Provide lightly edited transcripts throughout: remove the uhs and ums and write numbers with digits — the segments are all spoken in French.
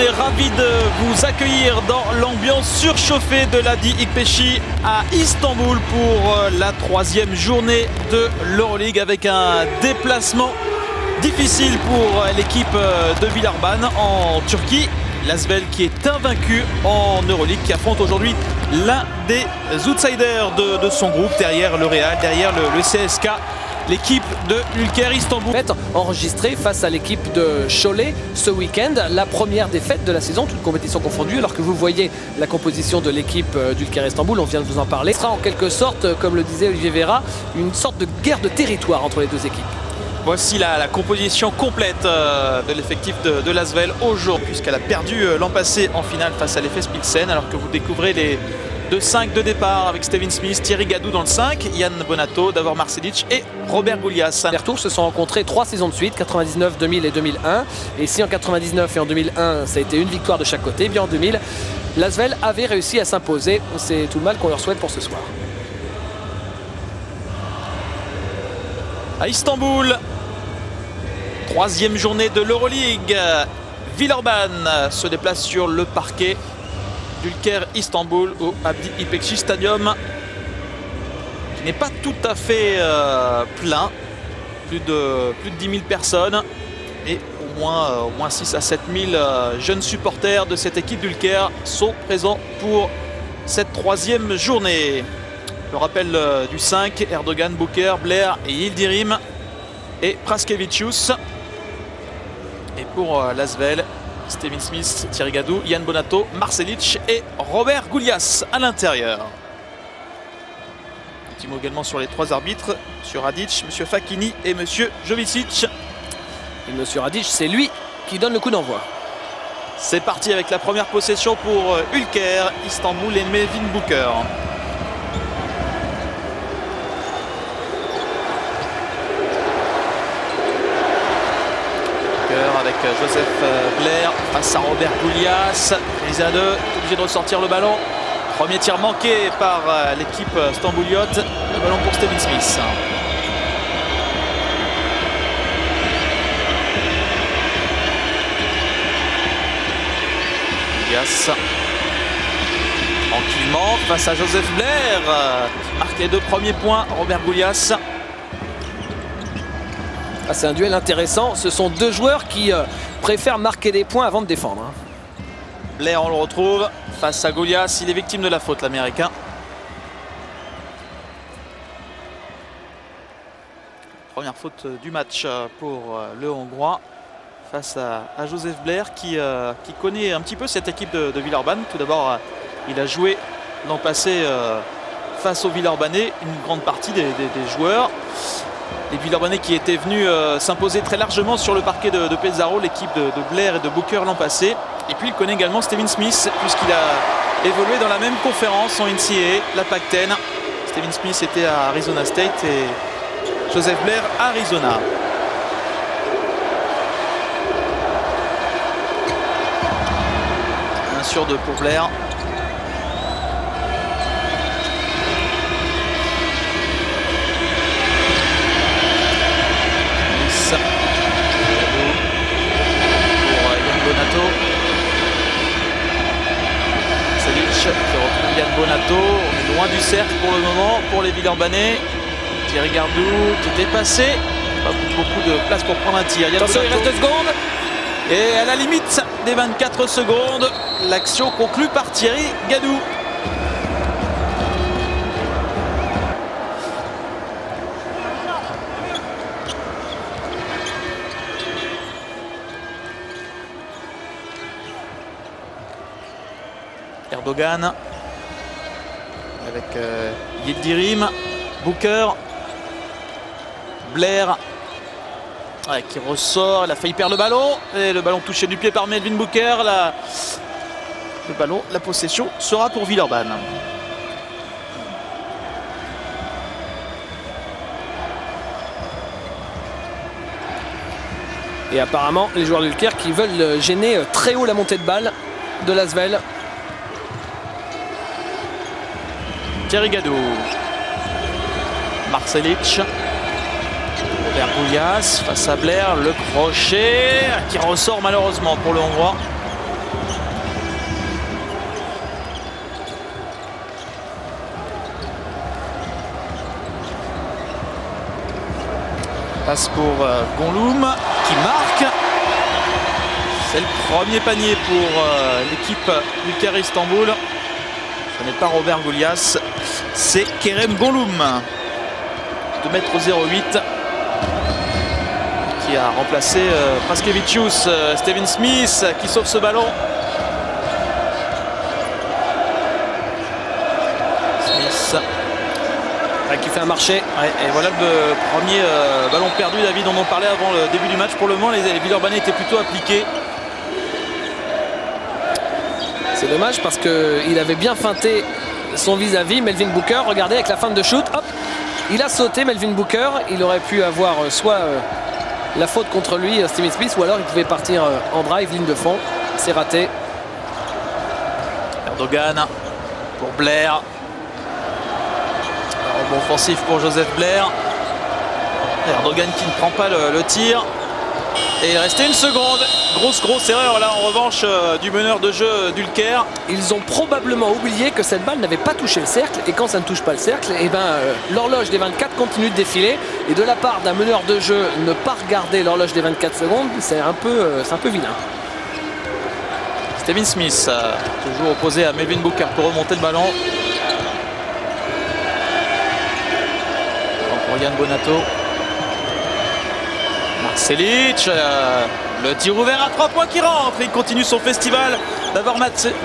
est ravis de vous accueillir dans l'ambiance surchauffée de l'Adi İkbeşi à Istanbul pour la 3e journée de l'Euroleague avec un déplacement difficile pour l'équipe de Villeurbanne en Turquie. L'Asvel qui est invaincu en Euroleague, qui affronte aujourd'hui l'un des outsiders de son groupe, derrière le Real, derrière le CSK. L'équipe de l'Ülker Istanbul. Enregistré face à l'équipe de Cholet ce week-end, la première défaite de la saison, toute compétition confondue, alors que vous voyez la composition de l'équipe d'Ülker Istanbul, on vient de vous en parler. Ce sera en quelque sorte, comme le disait Olivier Vera, une sorte de guerre de territoire entre les deux équipes. Voici la composition complète de l'effectif de l'Asvel aujourd'hui, puisqu'elle a perdu l'an passé en finale face à l'Efes Pilsen, alors que vous découvrez les 2-5 de départ avec Steven Smith, Thierry Gadou dans le 5, Yann Bonato, Davor Marcelic et Robert Goulias. Les retours se sont rencontrés 3 saisons de suite, 99, 2000 et 2001. Et si en 99 et en 2001, ça a été une victoire de chaque côté, bien en 2000, l'Asvel avait réussi à s'imposer. C'est tout le mal qu'on leur souhaite pour ce soir. À Istanbul, 3e journée de l'Euroleague. Villeurbanne se déplace sur le parquet d'Ülker Istanbul au Adi İkbeşi Stadium, qui n'est pas tout à fait plein, plus de 10 000 personnes et au moins 6 à 7 000 jeunes supporters de cette équipe d'Ülker sont présents pour cette 3e journée. Le rappel du 5, Erdogan, Booker, Blair et Yildirim et Praskevicius. Et pour l'Asvel, Steven Smith, Thierry Gadou, Yann Bonato, Marcelic et Robert Goulias à l'intérieur. Petit mot également sur les 3 arbitres, M. Radic, M. Fakini et M. Jovicic. Et M. Radic, c'est lui qui donne le coup d'envoi. C'est parti avec la première possession pour Ülker Istanbul et Melvin Booker. Avec Joseph Blair face à Robert Goulias. Prise à 2, obligé de ressortir le ballon. Premier tir manqué par l'équipe stambouliote. Le ballon pour Steven Smith. Goulias. Tranquillement face à Joseph Blair. Qui marque les 2 premiers points. Robert Goulias. Ah, c'est un duel intéressant. Ce sont 2 joueurs qui préfèrent marquer des points avant de défendre. Blair, on le retrouve face à Goulias. Il est victime de la faute, l'Américain. Première faute du match pour le Hongrois face à Joseph Blair qui connaît un petit peu cette équipe de Villeurbanne. Tout d'abord, il a joué l'an passé face aux Villeurbanais, une grande partie des joueurs. Les Villeurbanais qui étaient venus s'imposer très largement sur le parquet de Pesaro, l'équipe de Blair et de Booker l'an passé. Et puis il connaît également Steven Smith, puisqu'il a évolué dans la même conférence en NCAA, la Pac-10. Steven Smith était à Arizona State et Joseph Blair à Arizona. Un sur 2 pour Blair. Qui retrouve Yann Bonato. On est loin du cercle pour le moment pour les Villeurbanais. Thierry Gadou qui était passé. Pas beaucoup de place pour prendre un tir. Attention, il reste 2 secondes. Et à la limite des 24 secondes, l'action conclue par Thierry Gadou. Erdogan avec Yildirim, Booker, Blair qui ressort, il a failli perdre le ballon et le ballon touché du pied par Melvin Booker. Le ballon, la possession sera pour Villeurbanne. Et apparemment les joueurs d'Ülker qui veulent gêner très haut la montée de balle de l'Asvel. Thierry Gadou, Marcelic, Robert Goulias face à Blair, le crochet qui ressort malheureusement pour le Hongrois. Passe pour Gonloum qui marque. C'est le premier panier pour l'équipe d'Ülker Istanbul. Ce n'est pas Robert Goulias, c'est Kerem Gonloum. 2,08 m qui a remplacé Praskevicius. Steven Smith qui sauve ce ballon. Smith qui fait un marché. Ouais, et voilà le premier ballon perdu, David, dont on parlait avant le début du match. Pour le moment, les Villeurbanais étaient plutôt appliqués. C'est dommage parce qu'il avait bien feinté son vis-à-vis, Melvin Booker. Regardez avec la feinte de shoot, hop, il a sauté Melvin Booker. Il aurait pu avoir soit la faute contre lui, Steven Smith, ou alors il pouvait partir en drive, ligne de fond. C'est raté. Erdogan pour Blair. Rebond offensif pour Joseph Blair. Erdogan qui ne prend pas le tir. Et il restait une seconde. Grosse erreur là en revanche du meneur de jeu d'Ülker. Ils ont probablement oublié que cette balle n'avait pas touché le cercle. Et quand ça ne touche pas le cercle, et l'horloge des 24 continue de défiler. Et de la part d'un meneur de jeu, ne pas regarder l'horloge des 24 secondes, c'est un peu vilain. Steven Smith, toujours opposé à Melvin Booker pour remonter le ballon. Pour Yann Bonato. Marcelic, le tir ouvert à 3 points qui rentre. Il continue son festival d'avoir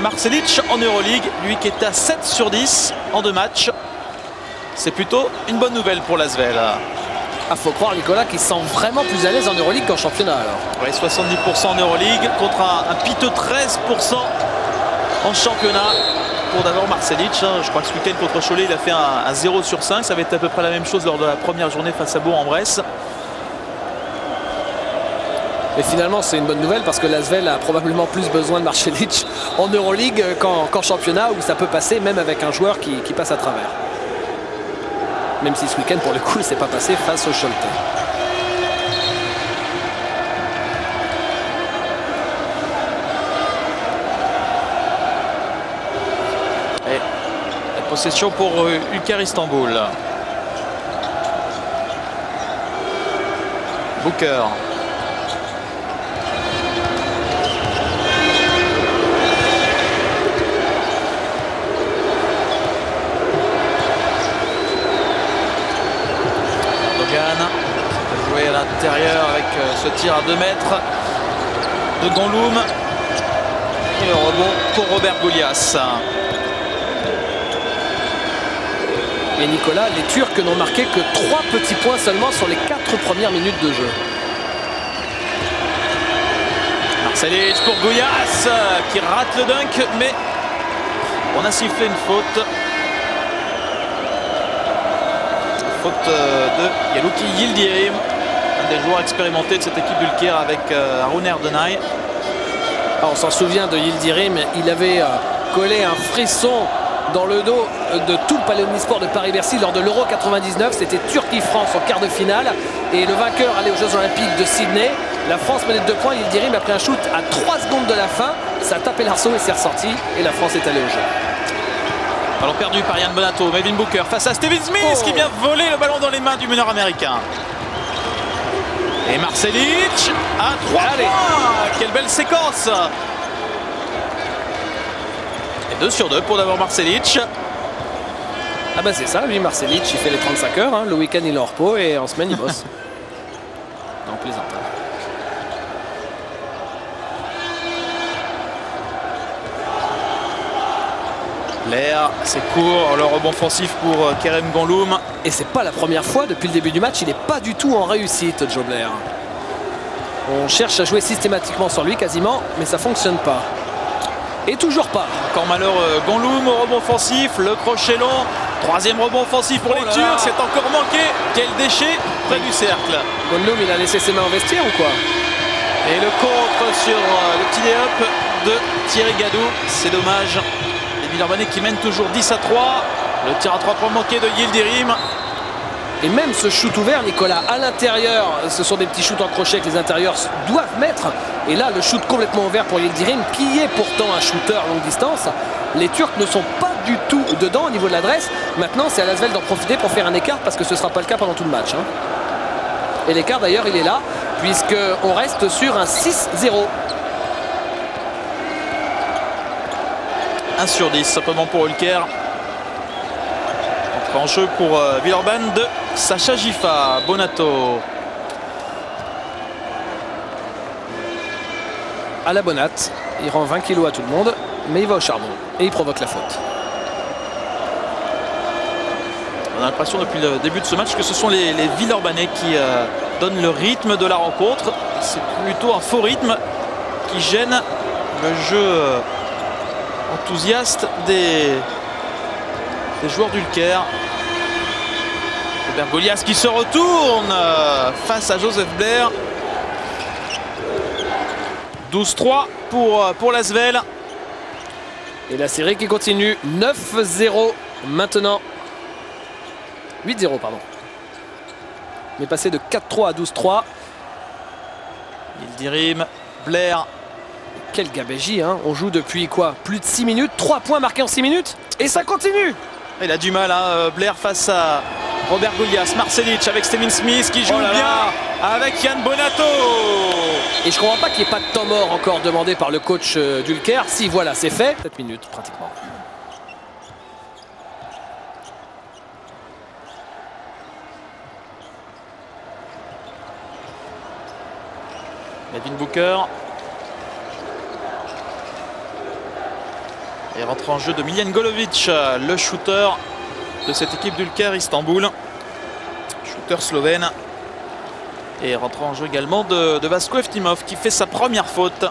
Marcelic en Euroleague, lui qui est à 7 sur 10 en 2 matchs. C'est plutôt une bonne nouvelle pour l'Asvel. Ah, faut croire Nicolas qui se sent vraiment plus à l'aise en Euroleague qu'en championnat alors. Oui, 70% en Euroleague contre un piteux 13% en championnat pour d'abord Marcelic. Je crois que ce week-end contre Cholet, il a fait un 0 sur 5. Ça va être à peu près la même chose lors de la première journée face à Bourg-en-Bresse. Et finalement, c'est une bonne nouvelle parce que l'Asvel a probablement plus besoin de Marcelic en Euroleague qu'en championnat où ça peut passer même avec un joueur qui passe à travers. Même si ce week-end, pour le coup, il ne s'est pas passé face au Cholet. Et la possession pour Ülker Istanbul. Booker. Jouer à l'intérieur avec ce tir à 2 mètres de Gonloum. Et le rebond pour Robert Goulias. Et Nicolas, les Turcs n'ont marqué que 3 petits points seulement sur les 4 premières minutes de jeu. Marcelic pour Goulias qui rate le dunk, mais on a sifflé une faute. Faute de Yalouki Yildirim, un des joueurs expérimentés de cette équipe d'Ülker avec Harun Erdenay. On s'en souvient de Yildirim, il avait collé un frisson dans le dos de tout le Palais Omnisport de Paris-Bercy lors de l'Euro 99. C'était Turquie-France en quart de finale et le vainqueur allait aux Jeux Olympiques de Sydney. La France menait de 2 points, Yildirim a pris un shoot à 3 secondes de la fin. Ça a tapé l'arceau et c'est ressorti et la France est allée au jeu. Ballon perdu par Yann Bonato. Melvin Booker face à Steven Smith qui vient voler le ballon dans les mains du meneur américain. Et Marcelic à 3 points. Quelle belle séquence. Et 2 sur 2 pour d'abord Marcelic. Ah bah c'est ça, lui Marcelic, il fait les 35 heures. Le week-end il est en repos et en semaine il bosse. Non, plaisante. L'air, c'est court, le rebond offensif pour Kerem Gonloum. Et c'est pas la première fois depuis le début du match, il n'est pas du tout en réussite, Joe Blair. On cherche à jouer systématiquement sur lui quasiment, mais ça fonctionne pas. Et toujours pas. Encore malheureux Gonloum au rebond offensif, le crochet long. 3e rebond offensif pour les Turcs, c'est encore manqué. Quel déchet près du cercle. Gonloum, il a laissé ses mains au vestiaire ou quoi? Et le contre sur le petit lay-up de Thierry Gadou, c'est dommage. Les Villeurbanais qui mènent toujours 10 à 3. Le tir à 3 points manqué de Yildirim. Et même ce shoot ouvert, Nicolas, à l'intérieur, ce sont des petits shoots en crochet que les intérieurs doivent mettre. Et là, le shoot complètement ouvert pour Yildirim, qui est pourtant un shooter longue distance. Les Turcs ne sont pas du tout dedans au niveau de l'adresse. Maintenant, c'est à l'Asvel d'en profiter pour faire un écart parce que ce ne sera pas le cas pendant tout le match. Et l'écart d'ailleurs il est là, puisqu'on reste sur un 6-0. 1 sur 10 simplement pour Ulker. Entrée en jeu pour Villeurbanne de Sacha Gifa. Bonato. À la Bonatte, il rend 20 kg à tout le monde, mais il va au charbon et il provoque la faute. On a l'impression depuis le début de ce match que ce sont les Villeurbanais qui donnent le rythme de la rencontre. C'est plutôt un faux rythme qui gêne le jeu enthousiaste des joueurs d'Ulker. Robert Golias qui se retourne face à Joseph Blair. 12-3 pour l'Asvel. Et la série qui continue. 9-0 maintenant. 8-0 pardon. Mais passé de 4-3 à 12-3. Yildirim, Blair. Quel gabégie, hein. On joue depuis quoi? Plus de 6 minutes. 3 points marqués en 6 minutes. Et ça continue. Il a du mal, hein, Blair face à Robert Golias. Marcelic avec Stevin Smith qui joue bien avec Yann Bonato. Et je ne comprends pas qu'il n'y ait pas de temps mort encore demandé par le coach d'Ulker. Si voilà, c'est fait. 7 minutes pratiquement. Edwin Booker. Et rentre en jeu de Miljan Golovic, le shooter de cette équipe d'Ulker Istanbul. Shooter slovène. Et rentre en jeu également de Vasko Eftimov qui fait sa première faute.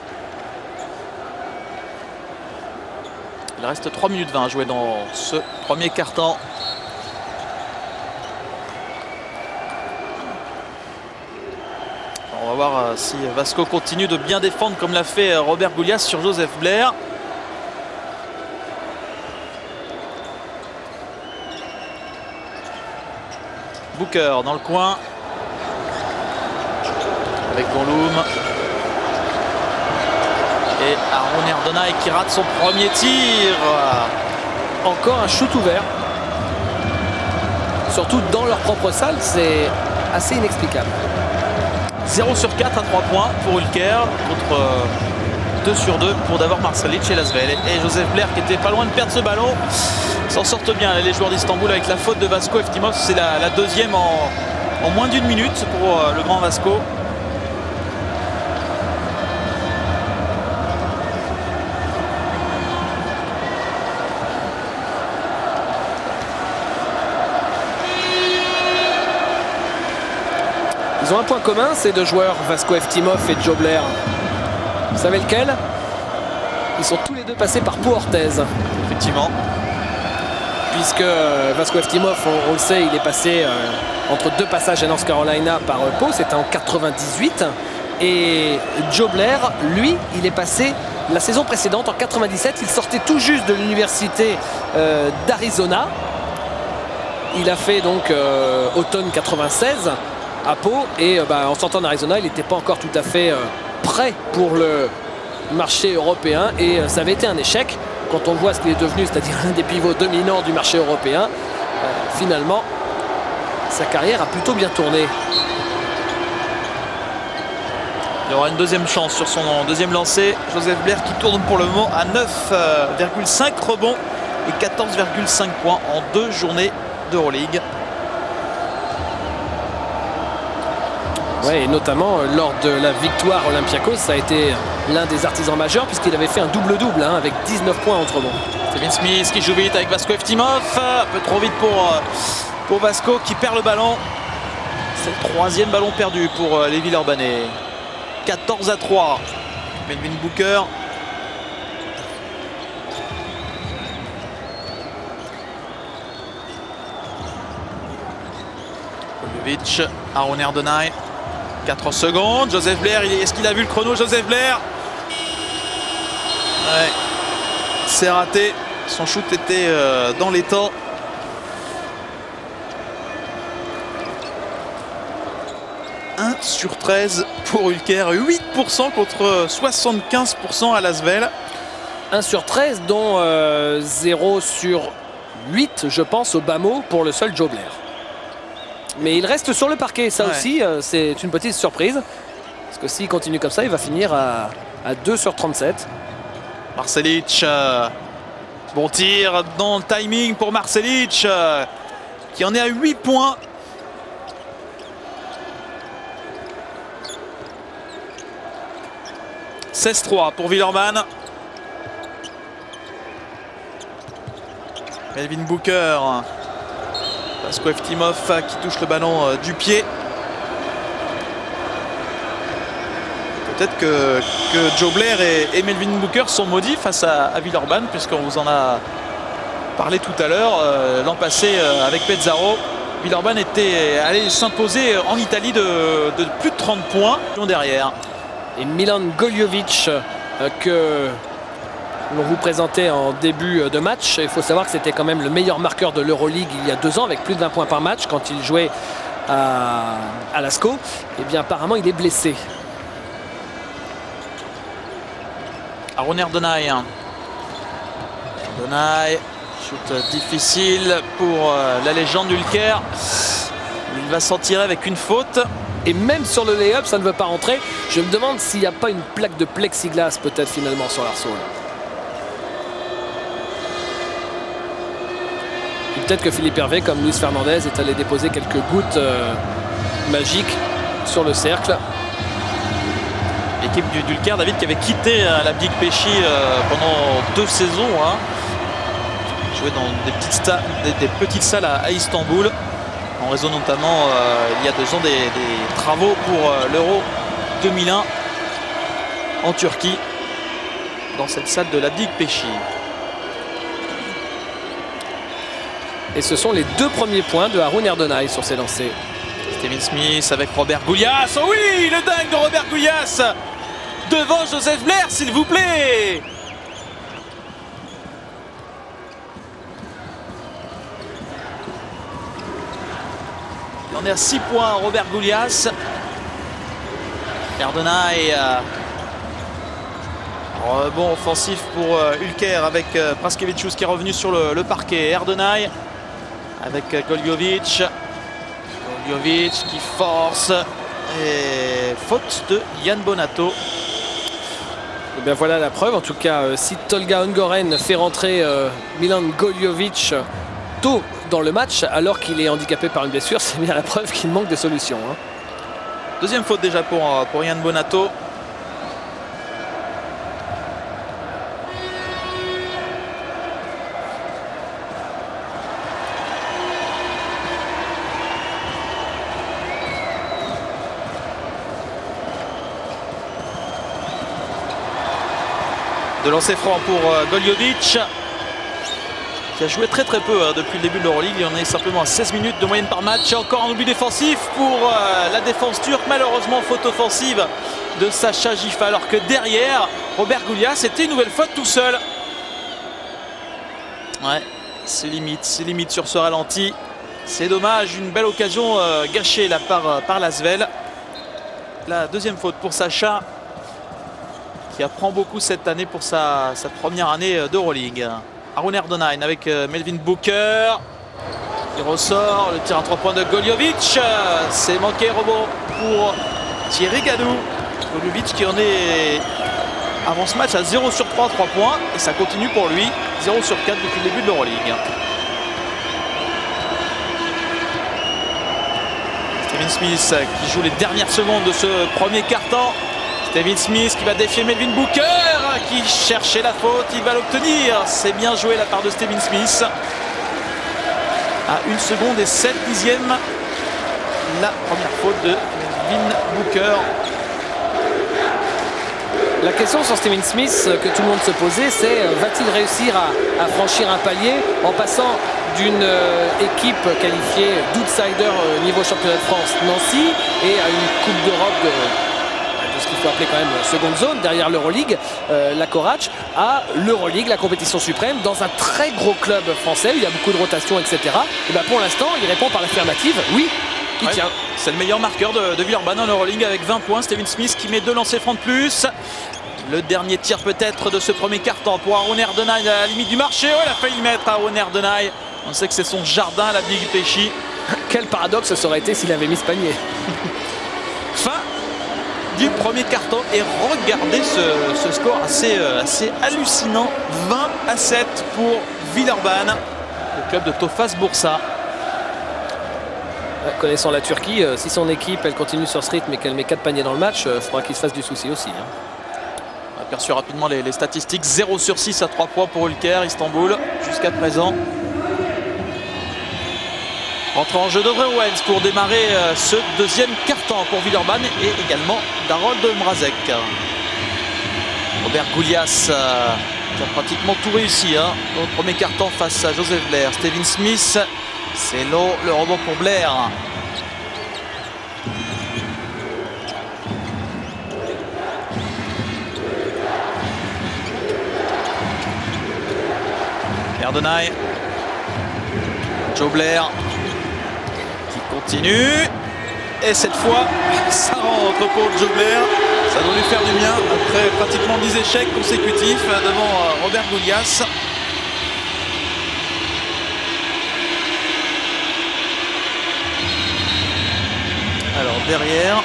Il reste 3 minutes 20 à jouer dans ce premier quart-temps. On va voir si Vasko continue de bien défendre comme l'a fait Robert Golias sur Joseph Blair. Booker dans le coin avec Gonloum et Aaron Erdonay qui rate son premier tir. Encore un shoot ouvert. Surtout dans leur propre salle, c'est assez inexplicable. 0 sur 4 à 3 points pour Ulker contre 2 sur 2 pour Davor Marcelic et Lasvel. Et Joseph Blair qui était pas loin de perdre ce ballon. S'en sortent bien les joueurs d'Istanbul avec la faute de Vasko Eftimov. C'est la deuxième en moins d'une minute pour le grand Vasko. Ils ont un point commun, ces deux joueurs, Vasko Eftimov et Joe Blair. Vous savez lequel? Ils sont tous les deux passés par Pau Orthez. Effectivement. Puisque Vasko Eftimov, on le sait, il est passé entre deux passages à North Carolina par Pau, c'était en 98. Et Joe Blair, lui, il est passé la saison précédente, en 97. Il sortait tout juste de l'université d'Arizona. Il a fait donc automne 96 à Pau. Et en sortant d'Arizona, il n'était pas encore tout à fait prêt pour le marché européen. Et ça avait été un échec. Quand on voit ce qu'il est devenu, c'est-à-dire l'un des pivots dominants du marché européen, finalement, sa carrière a plutôt bien tourné. Il aura une deuxième chance sur son deuxième lancé. Joseph Blair qui tourne pour le moment à 9,5 rebonds et 14,5 points en 2 journées d'Euroleague. Ouais, et notamment lors de la victoire Olympiakos, ça a été l'un des artisans majeurs puisqu'il avait fait un double-double avec 19 points entre rebonds. Stevin Smith qui joue vite avec Vasko Eftimov. Un peu trop vite pour Vasko qui perd le ballon. C'est le 3e ballon perdu pour les Villeurbanais. 14-3. Melvin Booker. Kojovic, Aaron Erdonay. 4 secondes. Joseph Blair, est-ce qu'il a vu le chrono? Joseph Blair. Ouais. C'est raté. Son shoot était dans les temps. « 1 sur 13 pour Ulker, 8% contre 75% à Lasvel. 1 sur 13, dont 0 sur 8, je pense, au bas mot pour le seul Joe Blair. Mais il reste sur le parquet, ça aussi, c'est une petite surprise. Parce que s'il continue comme ça, il va finir à 2 sur 37. Marcelic, bon tir dans le timing pour Marcelic, qui en est à 8 points. « 16-3 pour Villeurbanne. Melvin Booker. Pasko Eftimov qui touche le ballon du pied. Peut-être que Joe Blair et Melvin Booker sont maudits face à Villeurbanne, puisqu'on vous en a parlé tout à l'heure. L'an passé, avec Pezzaro, Villeurbanne était allé s'imposer en Italie de plus de 30 points derrière. Et Milan Goljovic que l'on vous présentait en début de match. Il faut savoir que c'était quand même le meilleur marqueur de l'Euroleague il y a 2 ans, avec plus de 20 points par match quand il jouait à Lascaux. Et bien apparemment il est blessé. Aron Erdonay. Erdonay, shoot difficile pour la légende Ulker. Il va s'en tirer avec une faute. Et même sur le lay-up, ça ne veut pas rentrer. Je me demande s'il n'y a pas une plaque de plexiglas peut-être finalement sur l'arceau. Peut-être que Philippe Hervé, comme Luis Fernandez, est allé déposer quelques gouttes magiques sur le cercle. L'équipe d'Ulker, David, qui avait quitté la Big Péchi pendant 2 saisons. Jouait dans des petites salles à Istanbul. En raison notamment, il y a 2 ans, des travaux pour l'Euro 2001 en Turquie, dans cette salle de la Big Péchi. Et ce sont les 2 premiers points de Aron Erdonay sur ses lancers. Stephen Smith avec Robert Goulias. Oh oui, le dingue de Robert Goulias devant Joseph Blair, s'il vous plaît. Il en est à 6 points, Robert Goulias. Erdonay. Rebond offensif pour Ulker avec Praskevicius qui est revenu sur le parquet. Erdonay avec Goljovic. Goljovic qui force. Et faute de Yann Bonato. Et bien voilà la preuve. En tout cas, si Tolga Ungoren fait rentrer Milan Goljovic tôt dans le match, alors qu'il est handicapé par une blessure, c'est bien la preuve qu'il manque de solutions. Deuxième faute déjà pour Yann Bonato. De lancer franc pour Goljovic, qui a joué très peu depuis le début de l'Euroleague. Il en est simplement à 16 minutes de moyenne par match. Et encore un oubli défensif pour la défense turque. Malheureusement, faute offensive de Sacha Gifa. Alors que derrière, Robert Goulias, c'était une nouvelle faute tout seul. Ouais, c'est limite sur ce ralenti. C'est dommage, une belle occasion gâchée là par Lasvel. La deuxième faute pour Sacha, qui apprend beaucoup cette année pour sa première année d'Euroleague. Aron Erdonay avec Melvin Booker. Il ressort, le tir à 3 points de Goljovic. C'est manqué, rebond pour Thierry Gadou. Goljovic qui en est avant ce match à 0 sur 3 points. Et ça continue pour lui, 0 sur 4 depuis le début de l'Euroleague. Stephen Smith qui joue les dernières secondes de ce premier quart-temps. Stephen Smith qui va défier Melvin Booker, qui cherchait la faute, il va l'obtenir. C'est bien joué la part de Stephen Smith. À 1 seconde et 7 dixièmes, la première faute de Melvin Booker. La question sur Stephen Smith que tout le monde se posait, c'est va-t-il réussir à franchir un palier en passant d'une équipe qualifiée d'outsider niveau championnat de France Nancy et à une Coupe d'Europe de ce qu'il faut appeler quand même seconde zone derrière l'Euroleague, la Corac, à l'Euroleague, la compétition suprême, dans un très gros club français où il y a beaucoup de rotation, etc. Et bien pour l'instant, il répond par l'affirmative, oui, il tient. C'est le meilleur marqueur de Villeurbanne en Euroleague avec 20 points. Stephen Smith qui met 2 lancers francs de plus. Le dernier tir peut-être de ce premier quart-temps pour Aron Erdonay à la limite du marché. Oh, il a failli mettre Aron Erdonay. On sait que c'est son jardin, la Big Péchi. Quel paradoxe ça aurait été s'il avait mis ce panier. Fin du premier carton et regardez ce score assez hallucinant. 20-7 pour Villeurbanne, le club de Tofaş Bursa. Connaissant la Turquie, si son équipe elle continue sur ce rythme et qu'elle met 4 paniers dans le match, il faudra qu'il se fasse du souci aussi. On a aperçu rapidement les statistiques. 0 sur 6 à 3 points pour Ülker Istanbul jusqu'à présent. Entre en jeu d'André Owens pour démarrer ce deuxième quart-temps pour Villeurbanne et également d'Harold Mrazek. Robert Goulias qui a pratiquement tout réussi au premier quart-temps face à Joseph Blair. Steven Smith, c'est le rebond pour Blair. Erdenay, Joe Blair qui continue et cette fois ça rentre pour Joe Blair. Ça doit lui faire du bien après pratiquement 10 échecs consécutifs devant Robert Goulias. Alors derrière,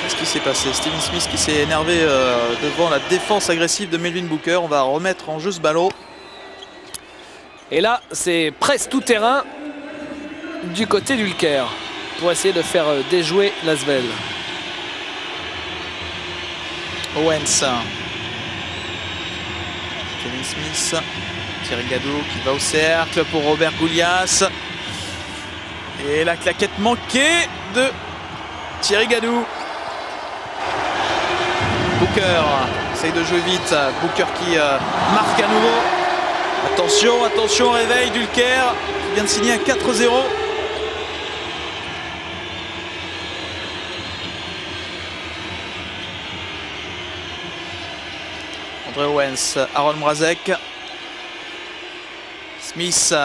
qu'est-ce qui s'est passé? Steven Smith qui s'est énervé devant la défense agressive de Melvin Booker. On va remettre en jeu ce ballon. Et là, c'est presque tout terrain du côté d'Ülker pour essayer de faire déjouer l'Asvel. Owens, Steven Smith, Thierry Gadou qui va au cercle pour Robert Goulias. Et la claquette manquée de Thierry Gadou. Booker essaye de jouer vite. Booker qui marque à nouveau. Attention, attention, réveil d'Ülker qui vient de signer un 4-0. André Owens, Harold Mrazek. Smith.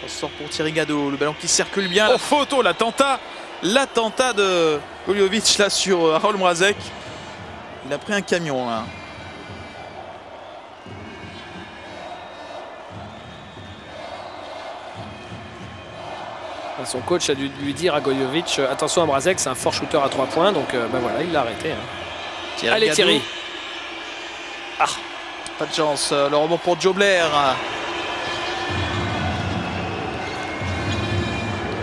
Sort pour Thierry Gadou, le ballon qui circule bien. Oh, photo, l'attentat de Goljovic là sur Harold Mrazek. Il a pris un camion là. Son coach a dû lui dire à Goljovic, attention à Mrazek, c'est un fort shooter à 3 points, donc ben voilà, il l'a arrêté. Allez Gadou. Thierry. Ah, pas de chance, le rebond pour Joe Blair.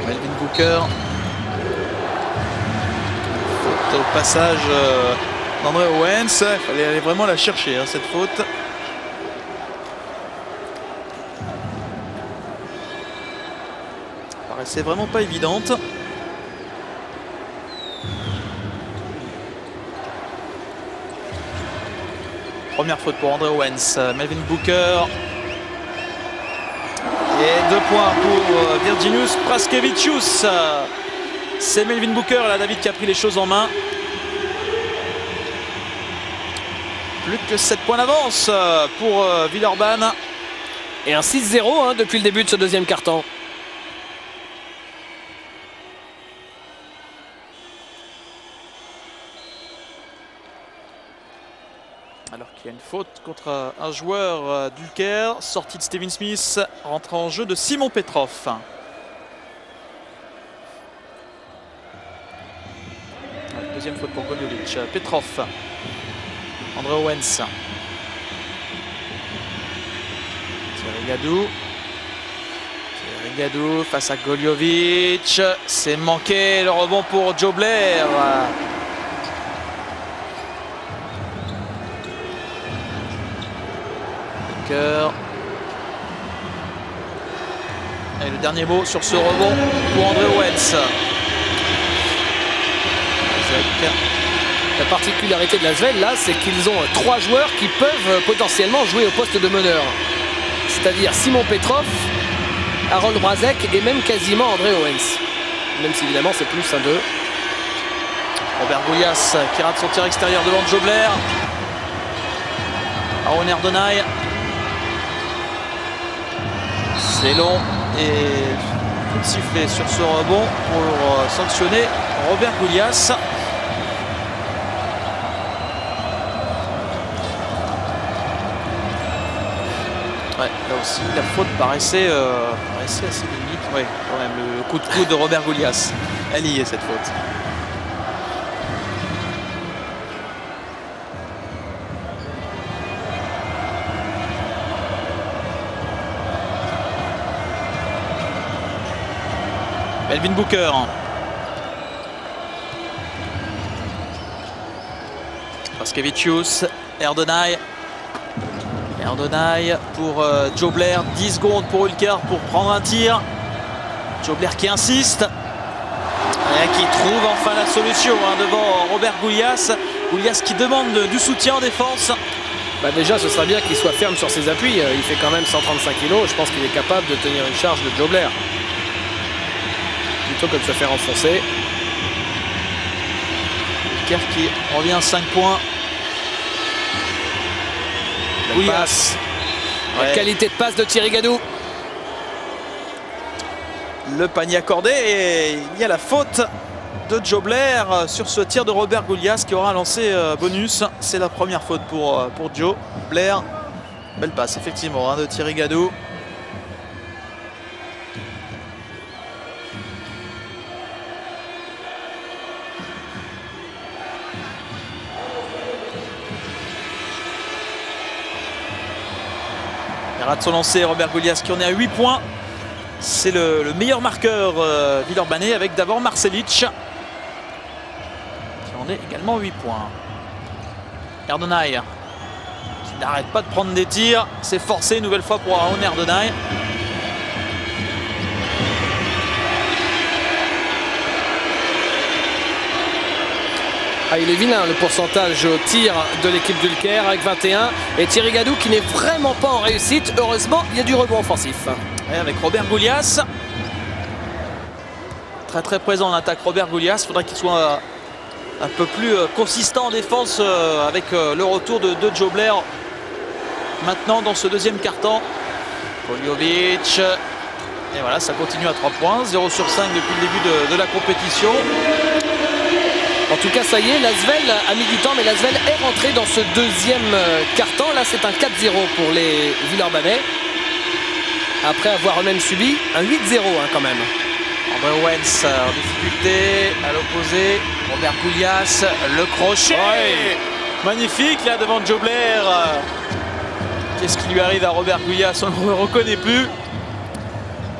Melvin Booker. Faute au passage d'André Owens. Il fallait aller vraiment la chercher cette faute. Paraissait vraiment pas évidente. Première faute pour André Owens. Melvin Booker. Et 2 points pour Virginijus Praskevicius. C'est Melvin Booker, là David qui a pris les choses en main. Plus que 7 points d'avance pour Villeurbanne. Et un 6-0 depuis le début de ce deuxième quart-temps. Alors qu'il y a une faute contre un joueur d'Ülker, sortie de Steven Smith, rentrant en jeu de Simon Petrov. Deuxième faute pour Goljovic. Petrov, André Owens, Thierry Gadou face à Goljovic, c'est manqué, le rebond pour Joe Blair. Et le dernier mot sur ce rebond pour André Owens. La particularité de l'Asvel là, c'est qu'ils ont 3 joueurs qui peuvent potentiellement jouer au poste de meneur. C'est-à-dire Simon Petrov, Harold Mrazek et même quasiment André Owens. Même si évidemment c'est plus un 2. Robert Goulias qui rate son tir extérieur devant Joe Blair. Aaron Erdenay. C'est long et coup de sifflet sur ce rebond pour sanctionner Robert Goulias. Ouais, là aussi, la faute paraissait assez limite. Ouais, quand même, le coup de coude de Robert Goulias. Elle y est, cette faute. Melvin Booker. Paskevicius, Erdenay. Erdenay pour Joe Blair. 10 secondes pour Hulker pour prendre un tir. Joe Blair qui insiste. Et qui trouve enfin la solution devant Robert Goulias. Goulias qui demande du soutien en défense. Bah déjà, ce serait bien qu'il soit ferme sur ses appuis. Il fait quand même 135 kg. Je pense qu'il est capable de tenir une charge de Joe Blair. Plutôt que de se faire enfoncer. Hulker qui revient à 5 points. Goulias. Ouais. La qualité de passe de Thierry Gadou. Le panier accordé et il y a la faute de Joe Blair sur ce tir de Robert Goulias qui aura un lancé bonus. C'est la première faute pour Joe Blair. Belle passe effectivement de Thierry Gadou. Il rate son lancer, Robert Goulias qui en est à 8 points. C'est le meilleur marqueur Villeurbanais avec d'abord Marcelic qui en est également 8 points. Erdenay qui n'arrête pas de prendre des tirs. C'est forcé une nouvelle fois pour Aaron Erdenay. Ah, il est vilain le pourcentage au tir de l'équipe d'Ulker avec 21. Et Thierry Gadou qui n'est vraiment pas en réussite. Heureusement, il y a du rebond offensif. Et avec Robert Goulias. Très présent en attaque Robert Goulias. Il faudrait qu'il soit un peu plus consistant en défense avec le retour de Joe Blair. Maintenant dans ce deuxième quart-temps. Poljovic. Et voilà, ça continue à 3 points. 0 sur 5 depuis le début de la compétition. En tout cas, ça y est, l'Asvel a mis du temps, mais l'Asvel est rentré dans ce deuxième quart-temps. Là, c'est un 4-0 pour les Villeurbanais. Après avoir même subi un 8-0 quand même. André Owens en difficulté à l'opposé. Robert Goulias, le crochet. Ouais. Magnifique là devant Joe Blair. Qu'est-ce qui lui arrive à Robert Goulias? On ne le reconnaît plus.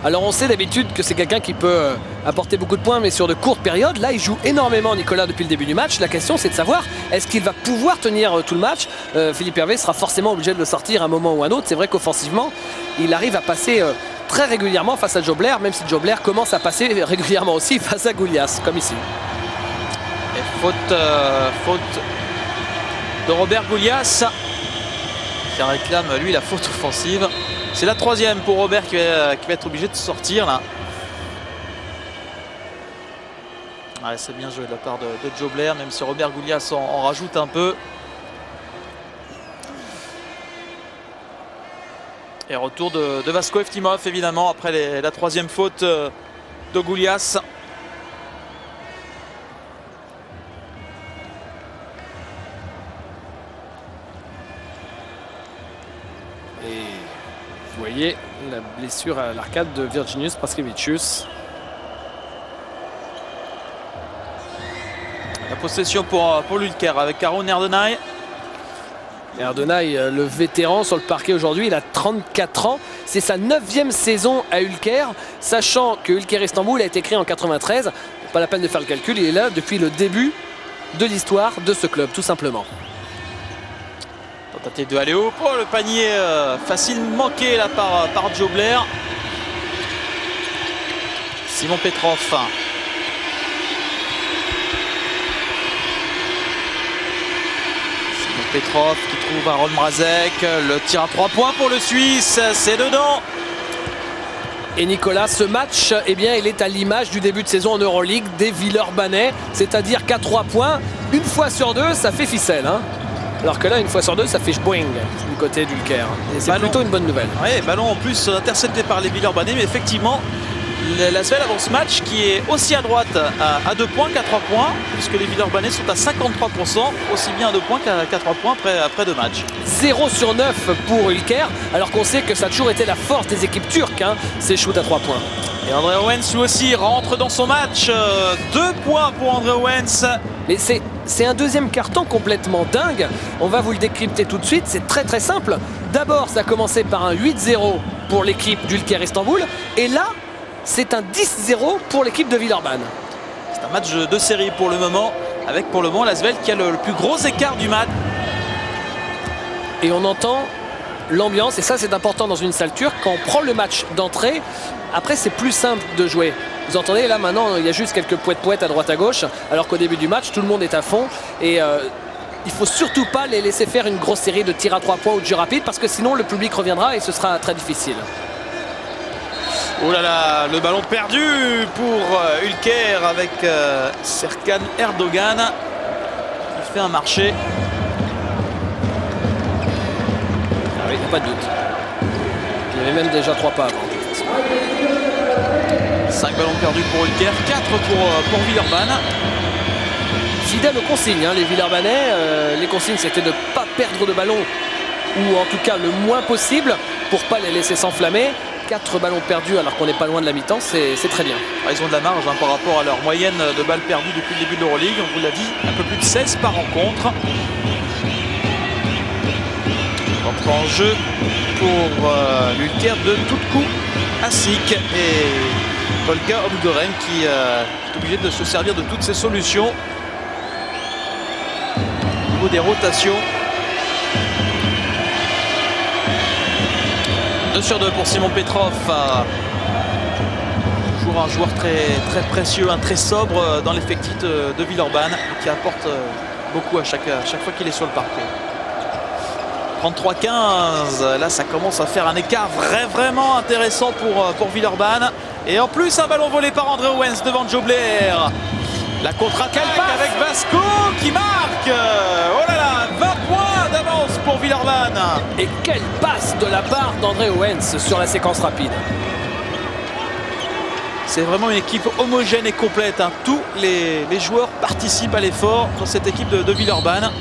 Alors on sait d'habitude que c'est quelqu'un qui peut apporter beaucoup de points mais sur de courtes périodes. Là il joue énormément Nicolas depuis le début du match. La question c'est de savoir est-ce qu'il va pouvoir tenir tout le match. Philippe Hervé sera forcément obligé de le sortir à un moment ou à un autre. C'est vrai qu'offensivement il arrive à passer très régulièrement face à Joe Blair, même si Joe Blair commence à passer régulièrement aussi face à Goulias comme ici. Et faute de Robert Goulias qui réclame lui la faute offensive. C'est la troisième pour Robert qui va être obligé de sortir là. Ouais, c'est bien joué de la part de Joe Blair, même si Robert Goulias en rajoute un peu. Et retour de Vasko Eftimov évidemment après la troisième faute de Goulias. Vous voyez la blessure à l'arcade de Virginius Paskevicius. La possession pour l'Ulker avec Aaron Erdenay. Erdenay, le vétéran sur le parquet aujourd'hui, il a 34 ans. C'est sa 9e saison à Ulker, sachant que Ulker Istanbul a été créé en 93. Pas la peine de faire le calcul, il est là depuis le début de l'histoire de ce club, tout simplement. Tentative de aller haut pour le panier facile manqué là par Joe Blair. Simon Petrov. Simon Petrov qui trouve Aaron Mrazek. Le tir à 3 points pour le Suisse. C'est dedans. Et Nicolas, ce match, eh bien, il est à l'image du début de saison en Euroleague des Villeurbanais. C'est-à-dire qu'à 3 points, une fois sur deux, ça fait ficelle. Hein. Alors que là, une fois sur deux, ça fait boing du côté d'Ulker. Et c'est plutôt une bonne nouvelle. Oui, ballon en plus intercepté par les Villeurbanais, mais effectivement, L'Asvel avance ce match qui est aussi à droite à 2 points qu'à 3 points, puisque les Villeurbanais sont à 53%, aussi bien à 2 points qu'à 3 points après 2 matchs. 0 sur 9 pour Ulker, alors qu'on sait que ça a toujours été la force des équipes turques, hein, ces shoots à 3 points. Et André Owens lui aussi rentre dans son match. 2 points pour André Owens. Mais c'est un deuxième carton complètement dingue. On va vous le décrypter tout de suite. C'est très très simple. D'abord, ça a commencé par un 8-0 pour l'équipe d'Ülker Istanbul. Et là, c'est un 10-0 pour l'équipe de Villeurbanne. C'est un match de série pour le moment, avec pour le moment l'Asvel qui a le plus gros écart du match. Et on entend l'ambiance, et ça c'est important dans une salle turque. Quand on prend le match d'entrée, après c'est plus simple de jouer. Vous entendez, là maintenant il y a juste quelques poètes à droite à gauche, alors qu'au début du match tout le monde est à fond. Et il faut surtout pas les laisser faire une grosse série de tirs à 3 points ou de jeux rapides, parce que sinon le public reviendra et ce sera très difficile. Oh là là, le ballon perdu pour Ulker avec Serkan Erdogan qui fait un marché. Ah oui, il n'y a pas de doute. Il y avait même déjà 3 pas avant. 5 ballons perdus pour Ulker, 4 pour Villeurbanne. Fidèle aux consignes, hein, les Villeurbanais. Les consignes, c'était de ne pas perdre de ballon, ou en tout cas le moins possible, pour ne pas les laisser s'enflammer. 4 ballons perdus alors qu'on n'est pas loin de la mi-temps, c'est très bien. Ils ont de la marge hein, par rapport à leur moyenne de balles perdues depuis le début de l'Euroleague. On vous l'a dit, un peu plus de 16 par rencontre. Rentre en jeu pour l'Ulker de Tutku Asik et Olga Omgoren qui est obligé de se servir de toutes ces solutions au niveau des rotations. 2 sur 2 pour Simon Petrov. Toujours un joueur très précieux, très sobre dans l'effectif de Villeurbanne, qui apporte beaucoup à chaque fois qu'il est sur le parquet. 33-15, là ça commence à faire un écart vraiment intéressant pour Villeurbanne. Et en plus un ballon volé par André Owens devant Joe Blair. La contre-attaque avec Vasco qui marque. Oh là là, 20 points d'avance pour Villeurbanne. Et quelle passe de la part d'André Owens sur la séquence rapide. C'est vraiment une équipe homogène et complète, hein. Tous les joueurs participent à l'effort dans cette équipe de Villeurbanne.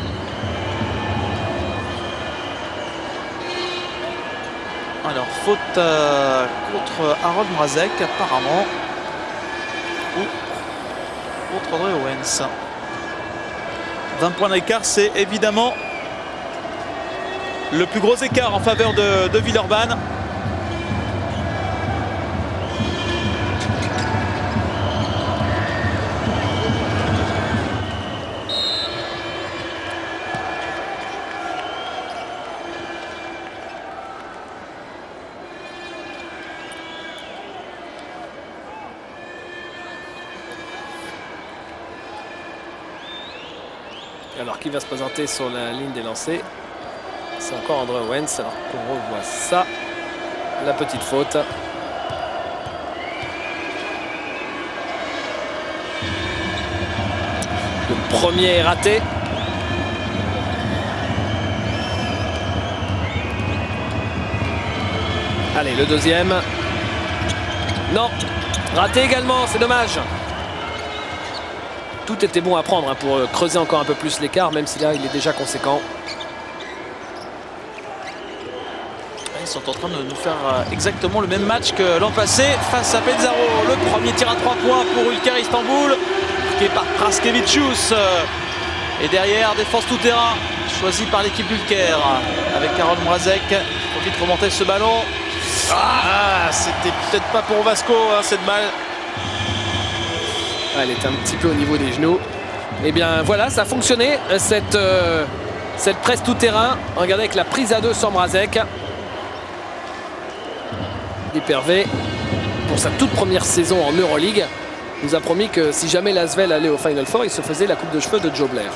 Alors faute contre Harold Mrazek apparemment, ou contre André Owens. 20 points d'écart, c'est évidemment le plus gros écart en faveur de Villeurbanne. Alors qui va se présenter sur la ligne des lancers? C'est encore André Owens, alors qu'on revoit ça. La petite faute. Le premier est raté. Allez, le deuxième. Non, raté également, c'est dommage. Tout était bon à prendre hein, pour creuser encore un peu plus l'écart, même si là il est déjà conséquent. Ils sont en train de nous faire exactement le même match que l'an passé face à Penzaro. Le premier tir à 3 points pour Ulker Istanbul, marqué par Praskevicius. Et derrière, défense tout terrain, choisie par l'équipe d'Ulker, avec Harold Mrazek. Il faut vite remonter ce ballon. Ah, c'était peut-être pas pour Vasco hein, cette balle. Elle est un petit peu au niveau des genoux. Et bien voilà, ça a fonctionné, cette presse tout-terrain. Regardez avec la prise à 2 sur Mrazek. Hypervé, pour sa toute première saison en Euroleague, nous a promis que si jamais l'Asvel allait au Final Four, il se faisait la coupe de cheveux de Joe Blair.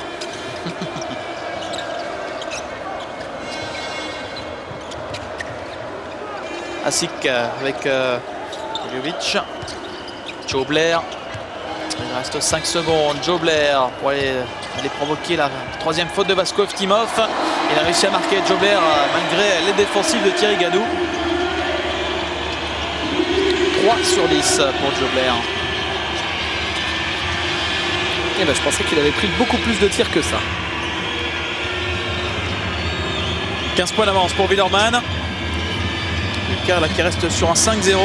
Asik avec Iljovic. Joe Blair. Il reste 5 secondes. Joe Blair pour aller provoquer la troisième faute de Vasco Eftimov. Il a réussi à marquer Joe Blair malgré les défensives de Thierry Gadou. 3 sur 10 pour Jobler. Et ben, je pensais qu'il avait pris beaucoup plus de tirs que ça. 15 points d'avance pour Villeurbanne. Dulker là qui reste sur un 5-0.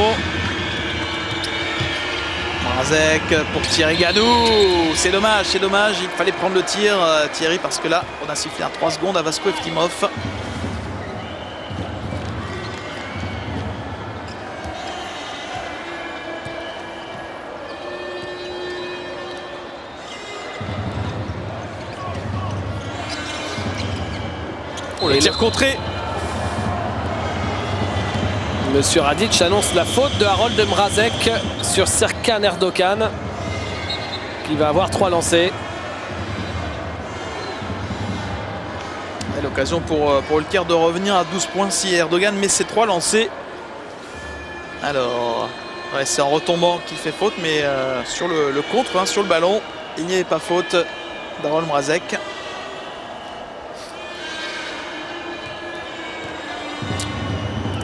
Mrazek pour Thierry Gadou. C'est dommage, il fallait prendre le tir Thierry, parce que là on a sifflé un 3 secondes à Vasko Eftimov. Le tir contré. Monsieur Radic annonce la faute de Harold Mrazek sur Serkan Erdogan, qui va avoir 3 lancers. L'occasion pour Ulker de revenir à 12 points si Erdogan met ses 3 lancers. Alors, ouais, c'est en retombant qu'il fait faute, mais sur le contre, hein, sur le ballon, il n'y avait pas faute d'Harold Mrazek.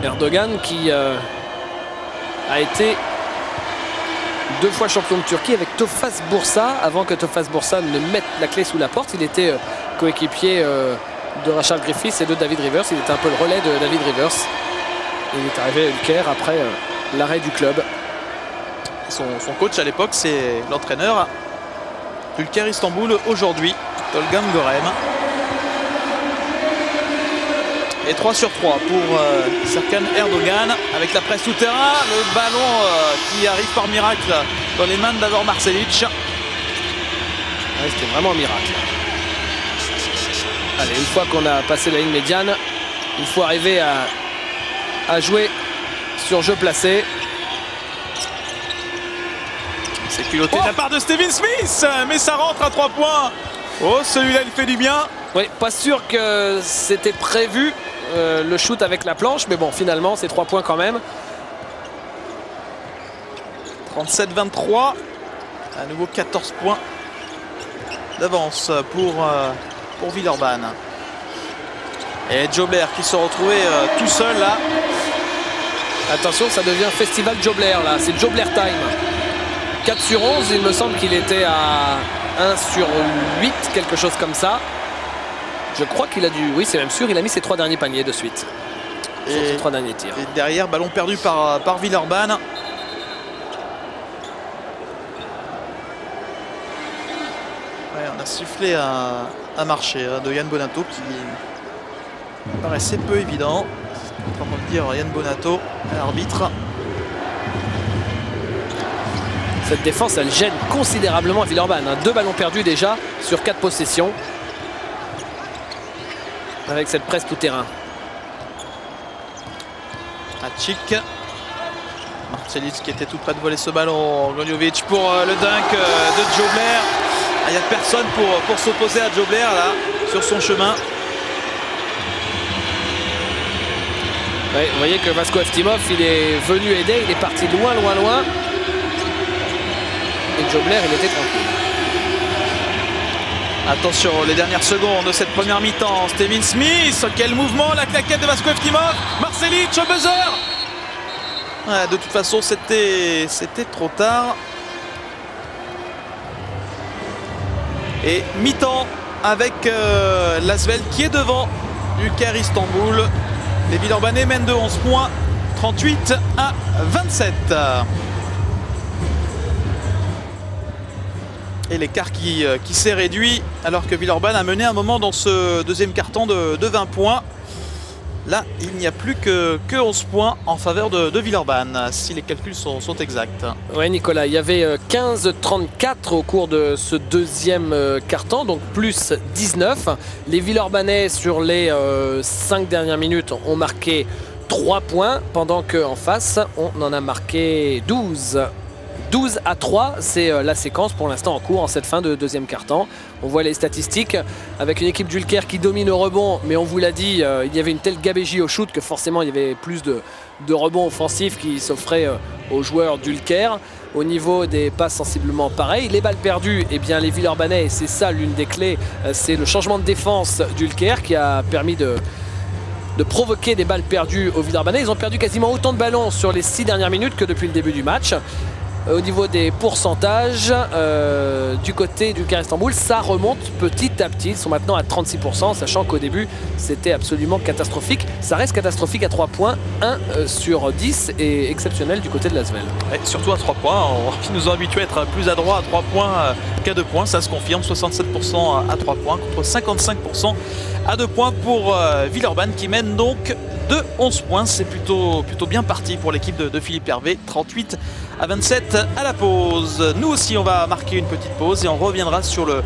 Erdogan qui a été 2 fois champion de Turquie avec Tofas Bursa, avant que Tofas Bursa ne mette la clé sous la porte. Il était coéquipier de Rachel Griffiths et de David Rivers. Il était un peu le relais de David Rivers. Il est arrivé à Ulker après l'arrêt du club. Son coach à l'époque, c'est l'entraîneur d'Ulker Istanbul aujourd'hui, Tolgam Gorem. Et 3 sur 3 pour Serkan Erdogan avec la presse tout-terrain. Le ballon qui arrive par miracle dans les mains de Davor Marcelic. Ouais, c'était vraiment un miracle. Allez, une fois qu'on a passé la ligne médiane, il faut arriver à jouer sur jeu placé. C'est culotté de la part de Steven Smith, mais ça rentre à 3 points. Oh, celui-là, il fait du bien. Oui, pas sûr que c'était prévu. Le shoot avec la planche, mais bon, finalement c'est 3 points quand même. 37-23, à nouveau 14 points d'avance pour Villeurbanne. Et Jobler qui se retrouvait tout seul là. Attention, ça devient festival Jobler là, c'est Jobler time. 4 sur 11, il me semble qu'il était à 1 sur 8, quelque chose comme ça. Je crois qu'il a dû, oui c'est même sûr, il a mis ses 3 derniers paniers de suite. Sur ses 3 derniers tirs. Et derrière, ballon perdu par Villeurbanne. Ouais, on a sifflé un marché de Yann Bonato qui paraissait peu évident. Comment le dire, Yann Bonato, l'arbitre. Cette défense, elle gêne considérablement Villeurbanne. 2 ballons perdus déjà sur 4 possessions. Avec cette presse tout-terrain. Hatchik. Marcelic qui était tout près de voler ce ballon. Gonjovic pour le dunk de Jobler. Il n'y a personne pour s'opposer à Jobler là, sur son chemin. Ouais, vous voyez que Vasko Eftimov, il est venu aider, il est parti loin. Et Jobler, il était tranquille. Attention, les dernières secondes de cette première mi-temps. Steven Smith, quel mouvement, la claquette de Vasko Eftimov. Marcelic au buzzer. Ouais, de toute façon, c'était trop tard. Et mi-temps avec l'Asvel qui est devant Ulker Istanbul. Les Villeurbanais mènent de 11 points, 38 à 27. Et l'écart qui s'est réduit alors que Villeurbanne a mené un moment dans ce deuxième quart-temps de 20 points. Là, il n'y a plus que 11 points en faveur de Villeurbanne, si les calculs sont exacts. Oui, Nicolas, il y avait 15-34 au cours de ce deuxième quart-temps, donc plus 19. Les Villeurbanais, sur les 5 dernières minutes, ont marqué 3 points, pendant qu'en face, on en a marqué 12. 12 à 3, c'est la séquence pour l'instant en cours en cette fin de deuxième quart-temps. On voit les statistiques avec une équipe d'Ulker qui domine au rebond, mais on vous l'a dit, il y avait une telle gabégie au shoot que forcément il y avait plus de rebonds offensifs qui s'offraient aux joueurs d'Ulker. Au niveau des passes, sensiblement pareil. Les balles perdues, eh bien les Villeurbanais, c'est ça l'une des clés, c'est le changement de défense d'Ulker qui a permis de de provoquer des balles perdues au Villeurbanais. Ils ont perdu quasiment autant de ballons sur les 6 dernières minutes que depuis le début du match. Au niveau des pourcentages, du côté du Caire Istanbul, ça remonte petit à petit. Ils sont maintenant à 36%, sachant qu'au début, c'était absolument catastrophique. Ça reste catastrophique à 3 points, 1 sur 10 et exceptionnel du côté de l'Asvel. Surtout à 3 points, qui nous ont habitués à être plus adroits à 3 points qu'à 2 points. Ça se confirme, 67% à 3 points contre 55% à 2 points pour Villeurbanne qui mène donc de 11 points. C'est plutôt bien parti pour l'équipe de Philippe Hervé, 38 à 27 à la pause. Nous aussi on va marquer une petite pause et on reviendra sur le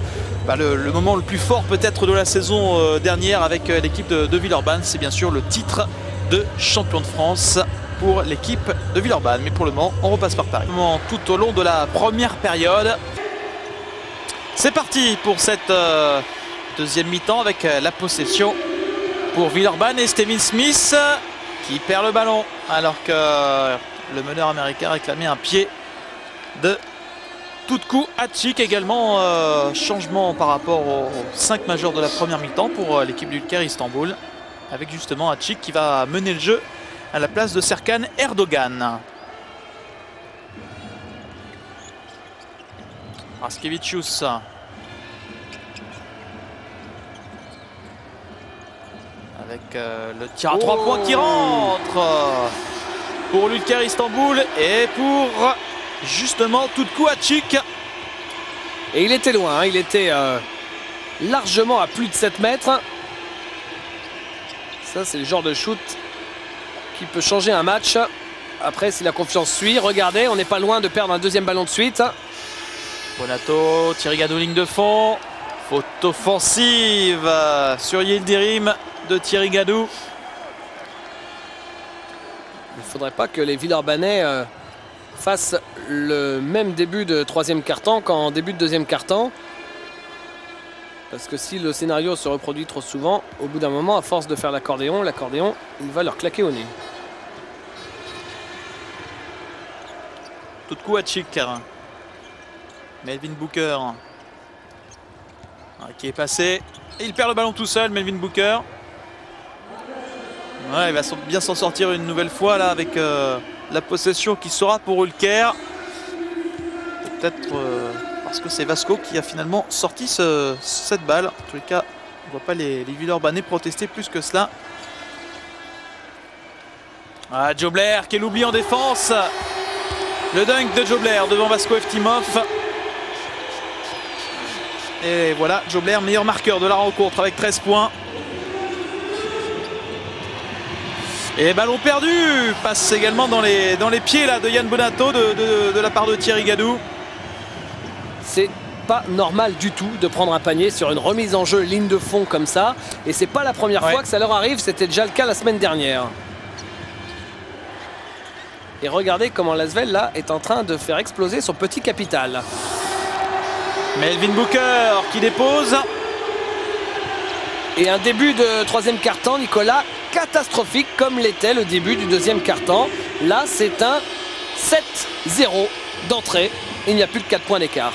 moment le plus fort peut-être de la saison dernière avec l'équipe de Villeurbanne. C'est bien sûr le titre de champion de France pour l'équipe de Villeurbanne. Mais pour le moment on repasse par Paris. Tout au long de la première période. C'est parti pour cette deuxième mi-temps avec la possession pour Villeurbanne et Stephen Smith qui perd le ballon alors que le meneur américain réclamait un pied de Tutku Hatchik. Également changement par rapport aux 5 majeurs de la première mi-temps pour l'équipe du Caire Istanbul avec justement Hatchik qui va mener le jeu à la place de Serkan Erdogan. Raskevicius avec le tir à 3 points qui rentre pour l'Ülker Istanbul et pour justement Tutku Hatchik. Et il était loin, hein, il était largement à plus de 7 mètres. Ça c'est le genre de shoot qui peut changer un match. Après si la confiance suit, regardez, on n'est pas loin de perdre un deuxième ballon de suite. Bonato, Thierry Gadou, ligne de fond. Faute offensive sur Yildirim de Thierry Gadou. Il ne faudrait pas que les Villeurbanais fassent le même début de troisième quart-temps qu'en début de deuxième quart-temps. Parce que si le scénario se reproduit trop souvent, au bout d'un moment, à force de faire l'accordéon, il va leur claquer au nez. Tutku Hatchik. Melvin Booker qui est passé. Et il perd le ballon tout seul, Melvin Booker. Ouais, il va bien s'en sortir une nouvelle fois là avec la possession qui sera pour Ülker. Peut-être parce que c'est Vasco qui a finalement sorti cette balle. En tout cas, on ne voit pas les Villeurbanais protester plus que cela. Ah, Joe Blair qui est l'oubli en défense. Le dunk de Joe Blair devant Vasco Eftimov. Et voilà, Joe Blair, meilleur marqueur de la rencontre avec 13 points. Et ballon perdu, passe également dans les pieds là, de Yann Bonato de la part de Thierry Gadou. C'est pas normal du tout de prendre un panier sur une remise en jeu ligne de fond comme ça. Et c'est pas la première fois que ça leur arrive, c'était déjà le cas la semaine dernière. Et regardez comment l'Asvel là est en train de faire exploser son petit capital. Melvin Booker qui dépose. Et un début de troisième quart-temps, Nicolas, catastrophique comme l'était le début du deuxième quart-temps. Là, c'est un 7-0 d'entrée. Il n'y a plus que 4 points d'écart.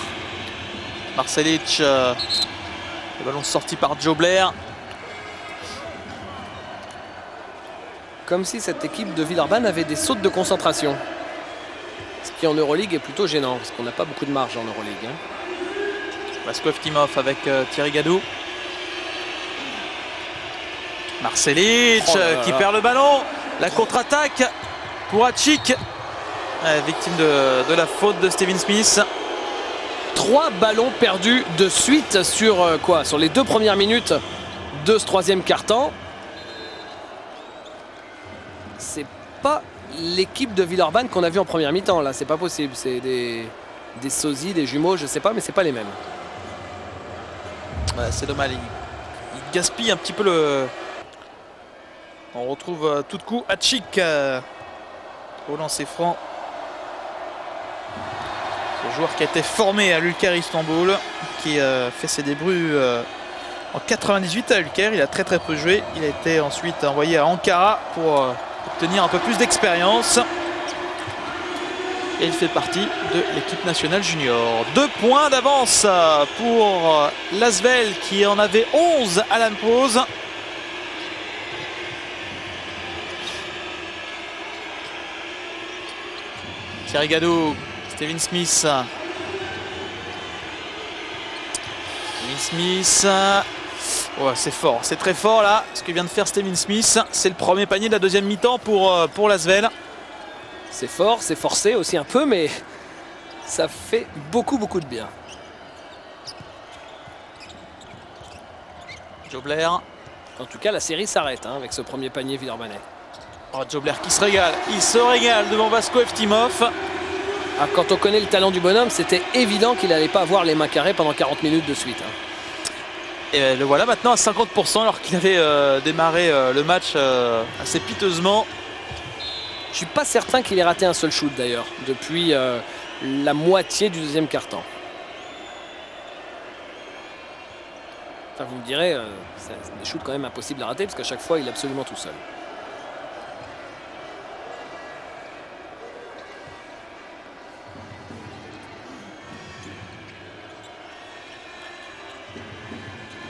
Marcelic, le ballon sorti par Joe Blair. Comme si cette équipe de Villeurbanne avait des sautes de concentration. Ce qui en Euroleague est plutôt gênant, parce qu'on n'a pas beaucoup de marge en Euroleague. Vasco Eftimov avec Thierry Gadou. Marcelic qui perd le ballon. La contre-attaque pour Hatchik. Victime de la faute de Stephen Smith. 3 ballons perdus de suite sur sur les 2 premières minutes de ce troisième quart-temps. C'est pas l'équipe de Villeurbanne qu'on a vu en première mi-temps là, c'est pas possible. C'est des sosies, des jumeaux, je sais pas, mais c'est pas les mêmes. Ouais, c'est dommage. Il gaspille un petit peu le. On retrouve Tutku Hatchik au lancer franc. Ce joueur qui a été formé à l'Ülker Istanbul, qui fait ses débuts en 98 à l'Ülker. Il a très peu joué. Il a été ensuite envoyé à Ankara pour obtenir un peu plus d'expérience. Et il fait partie de l'équipe nationale junior. 2 points d'avance pour l'Asvel qui en avait 11 à la pause. Thierry Gadou, Steven Smith. Steven Smith. Oh, c'est fort, c'est très fort là, ce que vient de faire Steven Smith. C'est le premier panier de la deuxième mi-temps pour l'Asvel. C'est fort, c'est forcé aussi un peu, mais ça fait beaucoup de bien. Jobler. En tout cas, la série s'arrête hein, avec ce premier panier Villeurbanais. Oh, Jobler qui se régale. Il se régale devant Vasko Eftimov. Ah, quand on connaît le talent du bonhomme, c'était évident qu'il n'allait pas avoir les mains carrées pendant 40 minutes de suite. Hein. Et le voilà maintenant à 50% alors qu'il avait démarré le match assez piteusement. Je suis pas certain qu'il ait raté un seul shoot d'ailleurs depuis la moitié du deuxième quart-temps. Enfin, vous me direz, c'est des shoots quand même impossibles à rater parce qu'à chaque fois il est absolument tout seul.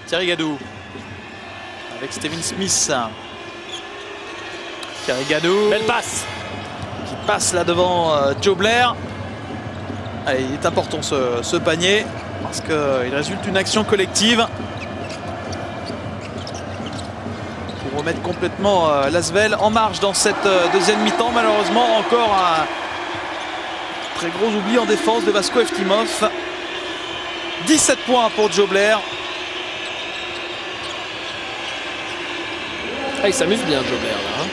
Thierry Gadou avec Steven Smith. Thierry Gadou. Belle passe. Qui passe là devant Jobler. Allez, il est important ce panier parce qu'il résulte d'une action collective pour remettre complètement l'Asvel en marche dans cette deuxième mi-temps. Malheureusement, encore un très gros oubli en défense de Vasko Eftimov. 17 points pour Jobler. Ah, il s'amuse bien, Jobler là. Hein.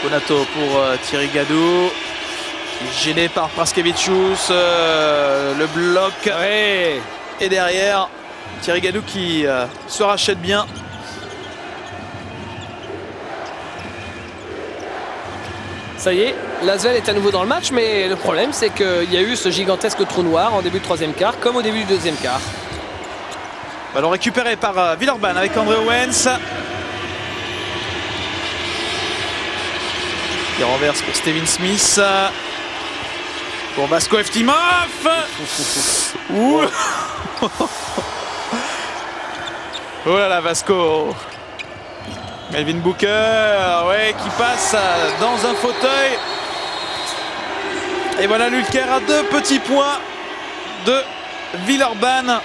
Konato pour Thierry Gadou. Gêné par Praskevicius. Le bloc. Ouais. Et derrière, Thierry Gadou qui se rachète bien. Ça y est, l'Asvel est à nouveau dans le match, mais le problème c'est qu'il y a eu ce gigantesque trou noir en début de troisième quart, comme au début du deuxième quart. Ballon récupéré par Villeurbanne avec André Owens. Qui renverse pour Steven Smith. Pour Vasko Eftimov. Ouh. Oh là là, Vasko. Melvin Booker, ouais, qui passe dans un fauteuil. Et voilà, l'Ulker a 2 petits points de Villeurbanne.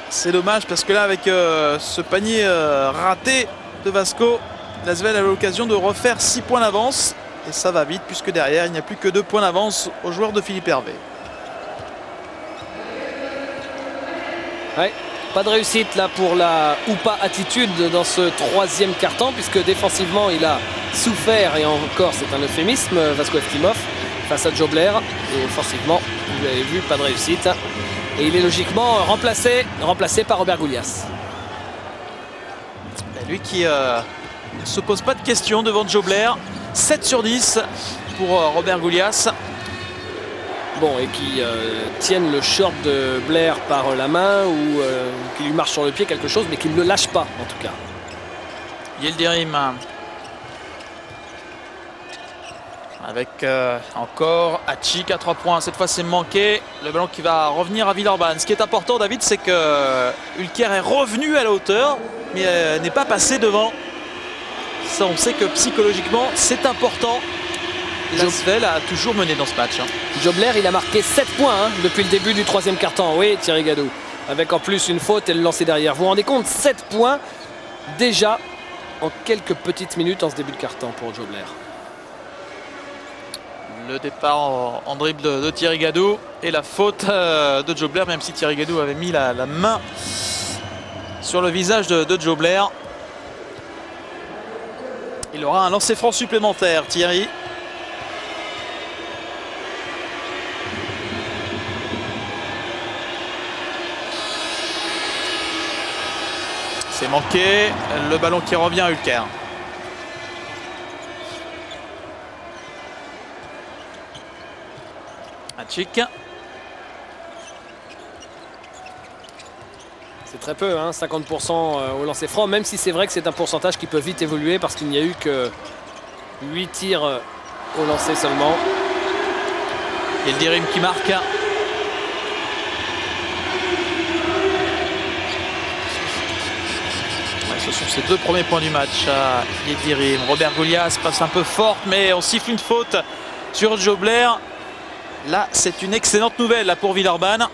C'est dommage parce que là, avec ce panier raté de Vasko, l'Asvel a l'occasion de refaire 6 points d'avance. Et ça va vite puisque derrière, il n'y a plus que 2 points d'avance aux joueurs de Philippe Hervé. Ouais. Pas de réussite là pour la ou pas attitude dans ce troisième quart-temps puisque défensivement il a souffert et encore c'est un euphémisme Vasko Eftimov face à Jobler et offensivement vous l'avez vu pas de réussite et il est logiquement remplacé par Robert Goulias. Lui qui ne se pose pas de questions devant Jobler. 7 sur 10 pour Robert Goulias. Bon, et qui tiennent le short de Blair par la main ou qui lui marche sur le pied quelque chose, mais qui ne le lâche pas en tout cas. Yildirim avec encore Hatchik à 3 points. Cette fois c'est manqué. Le ballon qui va revenir à Villeurbanne. Ce qui est important, David, c'est que Ulker est revenu à la hauteur, mais n'est pas passé devant. Ça, on sait que psychologiquement c'est important. L'Asvel a toujours mené dans ce match. Jobler, il a marqué 7 points hein, depuis le début du troisième quart-temps. Oui, Thierry Gadou. Avec en plus une faute et le lancer derrière. Vous vous rendez compte, 7 points déjà en quelques petites minutes en ce début de quart-temps pour Jobler. Le départ en dribble de Thierry Gadou et la faute de Jobler, même si Thierry Gadou avait mis la main sur le visage de Jobler. Il aura un lancer franc supplémentaire, Thierry. C'est manqué, le ballon qui revient à Ulker. Hatchik. C'est très peu, hein, 50% au lancer franc, même si c'est vrai que c'est un pourcentage qui peut vite évoluer parce qu'il n'y a eu que 8 tirs au lancer seulement. Yildirim qui marque. Ce sont ses 2 premiers points du match à Yildirim. Robert Goulias passe un peu forte, mais on siffle une faute sur Joe Blair. Là, c'est une excellente nouvelle là, pour Villeurbanne.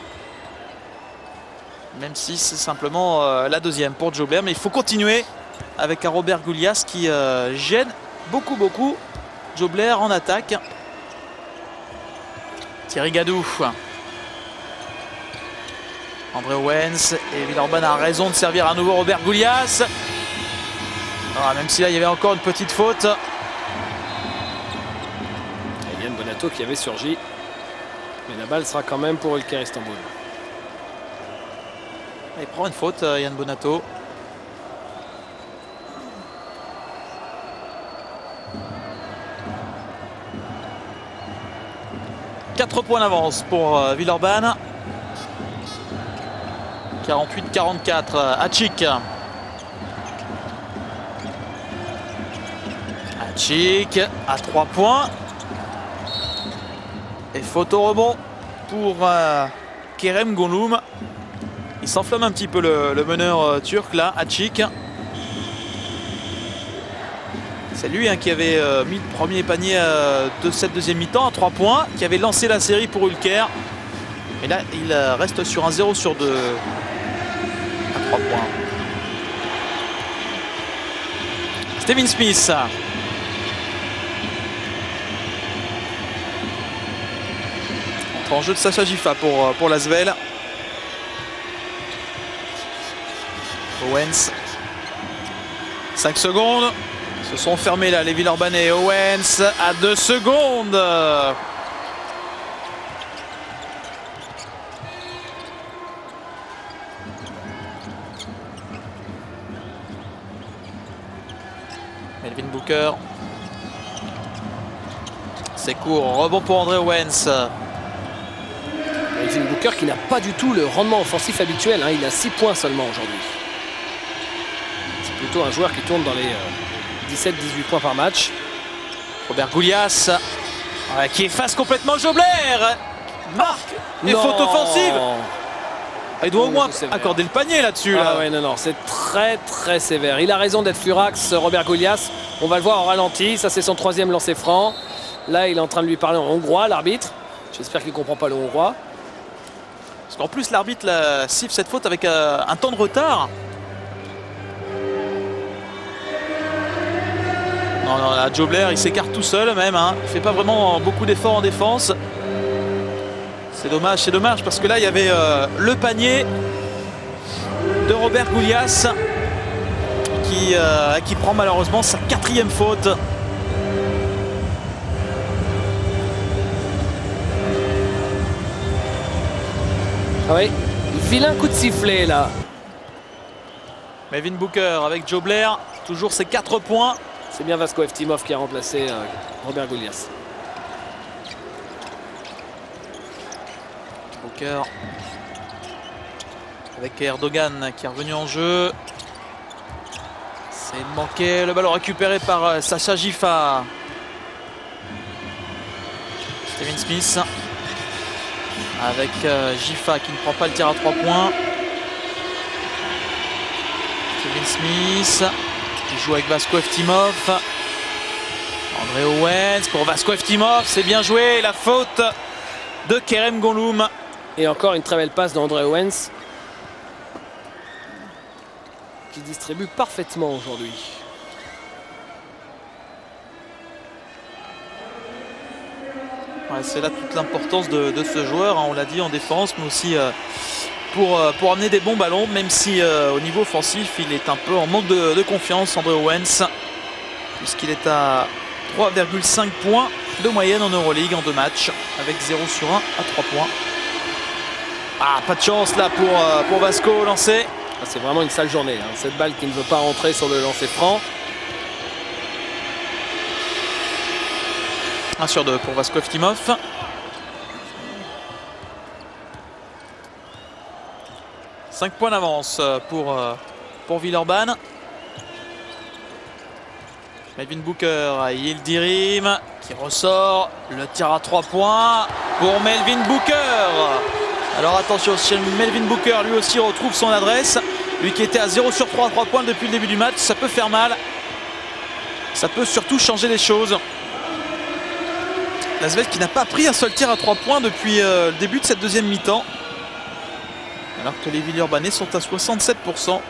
Même si c'est simplement la 2e pour Joe Blair. Mais il faut continuer avec un Robert Goulias qui gêne beaucoup Joe Blair en attaque. Thierry Gadou. André Owens et Villeurbanne a raison de servir à nouveau Robert Goulias. Alors, même si là il y avait encore une petite faute. Et Yann Bonato qui avait surgi. Mais la balle sera quand même pour Ülker Istanbul. Il prend une faute, Yann Bonato. « 4 points d'avance pour Villeurbanne. 48-44. Hatchik. Hatchik à 3 points. Et faute au rebond pour Kerem Gonloum. Il s'enflamme un petit peu le meneur turc là, Hatchik. C'est lui qui avait mis le premier panier de cette 2e mi-temps à 3 points, qui avait lancé la série pour Ülker. Et là, il reste sur un 0 sur 2 à 3 points. Steven Smith. Entre en jeu de Sacha Gifa pour l'Asvel. Owens. 5 secondes. Se sont fermés là les Villeurbanais. Owens à 2 secondes. Melvin Booker. C'est court. Rebond pour André Owens. Melvin Booker qui n'a pas du tout le rendement offensif habituel. Il a 6 points seulement aujourd'hui. C'est plutôt un joueur qui tourne dans les 17-18 points par match. Robert Goulias qui efface complètement Joe Blair. Marque et faute offensive. Il doit au moins accorder le panier là-dessus. Ah ouais, non, c'est très sévère. Il a raison d'être furax, Robert Goulias. On va le voir en ralenti. Ça, c'est son 3e lancer franc. Là, il est en train de lui parler en hongrois, l'arbitre. J'espère qu'il ne comprend pas le hongrois. Parce qu'en plus, l'arbitre siffle cette faute avec un temps de retard. Non, là, Joe Blair, il s'écarte tout seul même. Il ne fait pas vraiment beaucoup d'efforts en défense. C'est dommage parce que là, il y avait le panier de Robert Goulias qui prend malheureusement sa 4e faute. Ah oui, vilain coup de sifflet là. Melvin Booker avec Joe Blair, toujours ses 4 points. C'est bien Vasco Eftimov qui a remplacé Robert Goulias. Booker avec Erdogan qui est revenu en jeu. C'est manqué, le ballon récupéré par Sacha Gifa. Steven Smith avec Gifa qui ne prend pas le tir à 3 points. Steven Smith qui joue avec Vasco Eftimov. André Owens pour Vasco Eftimov, c'est bien joué. La faute de Kerem Gonloum. Et encore une très belle passe d'André Owens qui distribue parfaitement aujourd'hui. Ouais, c'est là toute l'importance de ce joueur, on l'a dit, en défense, mais aussi pour amener des bons ballons, même si au niveau offensif, il est un peu en manque de confiance, André Owens, puisqu'il est à 3,5 points de moyenne en Euroleague en 2 matchs, avec 0 sur 1 à 3 points. Ah, pas de chance là pour Vasco lancé. C'est vraiment une sale journée, cette balle qui ne veut pas rentrer sur le lancer franc. 1 sur 2 pour Vasco Eftimov. « 5 points d'avance pour Villeurbanne. Melvin Booker à Yildirim qui ressort. Le tir à 3 points pour Melvin Booker. Alors attention, Melvin Booker lui aussi retrouve son adresse. Lui qui était à 0 sur 3 à 3 points depuis le début du match, ça peut faire mal. Ça peut surtout changer les choses. L'Asvel qui n'a pas pris un seul tir à 3 points depuis le début de cette deuxième mi-temps. Alors que les Villeurbanais sont à 67%.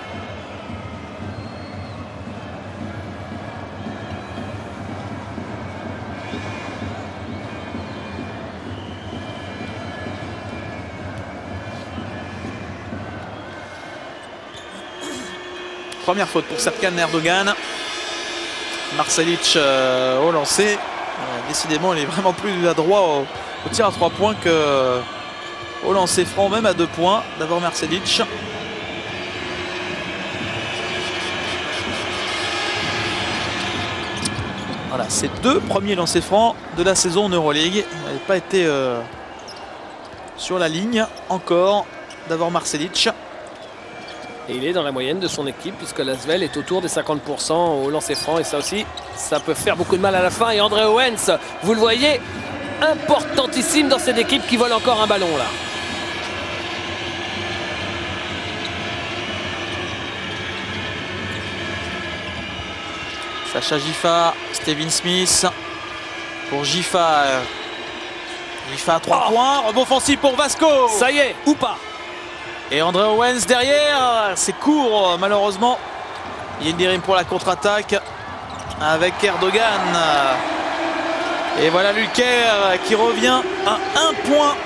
Première faute pour Serkan Erdogan. Marcelic au lancer. Décidément, il est vraiment plus adroit au tir à 3 points qu'au lancer franc, même à 2 points. D'abord Marcelic. Voilà, ses 2 premiers lancers francs de la saison en Euroleague. Il n'avait pas été sur la ligne encore. D'abord Marcelic. Et il est dans la moyenne de son équipe puisque l'Asvel est autour des 50% au lancer franc. Et ça aussi, ça peut faire beaucoup de mal à la fin. Et André Owens, vous le voyez, importantissime dans cette équipe qui vole encore un ballon là. Sacha Gifa, Stephen Smith. Pour Gifa. Gifa à 3 points. Rebond offensif pour Vasco. Ça y est, ou pas. Et André Owens derrière, c'est court malheureusement. Il y a une dérive pour la contre-attaque avec Erdogan. Et voilà Lulker qui revient à 1 point.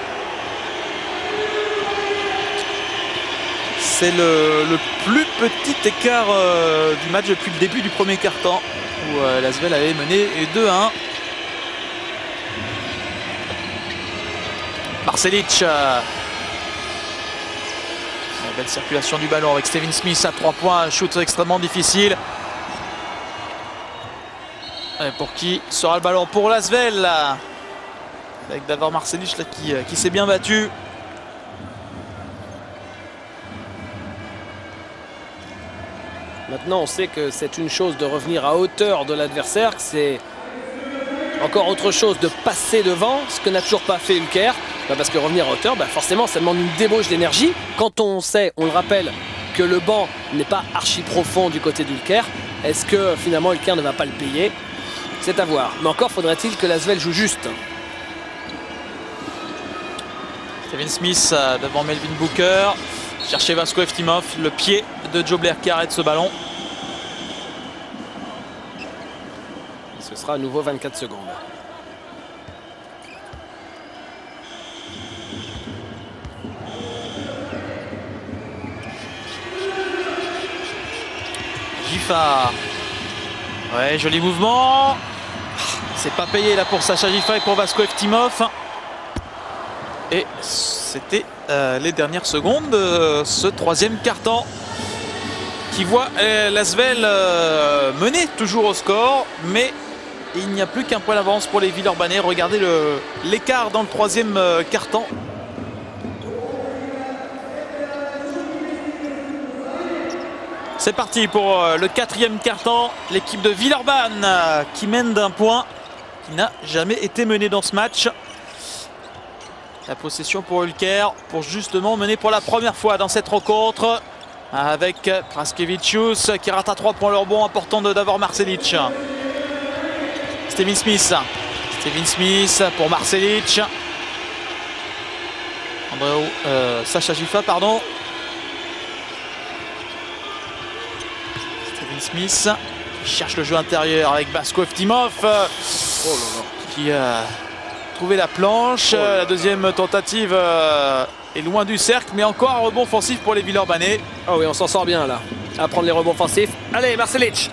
C'est le plus petit écart du match depuis le début du premier quart-temps où l'Asvel avait mené 2-1. Marcelic. Belle circulation du ballon avec Stephen Smith à 3 points, un shoot extrêmement difficile. Et pour qui sera le ballon? Pour l'Asvel, avec Davor Marcelic là, qui s'est bien battu. Maintenant, on sait que c'est une chose de revenir à hauteur de l'adversaire, que c'est encore autre chose de passer devant, ce que n'a toujours pas fait Ulker. Parce que revenir à hauteur, forcément, ça demande une débauche d'énergie. Quand on sait, on le rappelle, que le banc n'est pas archi profond du côté d'Ulker, est-ce que finalement Ulker ne va pas le payer? C'est à voir. Mais encore faudrait-il que l'Asvel joue juste. Stephen Smith devant Melvin Booker. Chercher Vasco Eftimov. Le pied de Joe Blair qui arrête ce ballon. Et ce sera à nouveau 24 secondes. Gifa. Ouais, joli mouvement. C'est pas payé là pour Sacha Gifa et pour Vasco Eftimov. Et c'était les dernières secondes de ce troisième quart-temps qui voit l'Asvel mener toujours au score, mais il n'y a plus qu'un point d'avance pour les Villeurbanais. Regardez l'écart dans le troisième quart-temps. C'est parti pour le quatrième quart-temps. L'équipe de Villeurbanne qui mène d'1 point, qui n'a jamais été menée dans ce match. La possession pour Ulker, pour justement mener pour la première fois dans cette rencontre. Avec Praskevicius qui rate à 3 points le rebond important de Davor Marcelic. Stephen Smith. Stephen Smith pour Marcelic. Sacha Gifa, pardon. Smith qui cherche le jeu intérieur avec Vasco Eftimov qui a trouvé la planche. La deuxième tentative est loin du cercle, mais encore un rebond offensif pour les Villeurbanais. Ah oui, on s'en sort bien là à prendre les rebonds offensifs. Allez, Marcelic.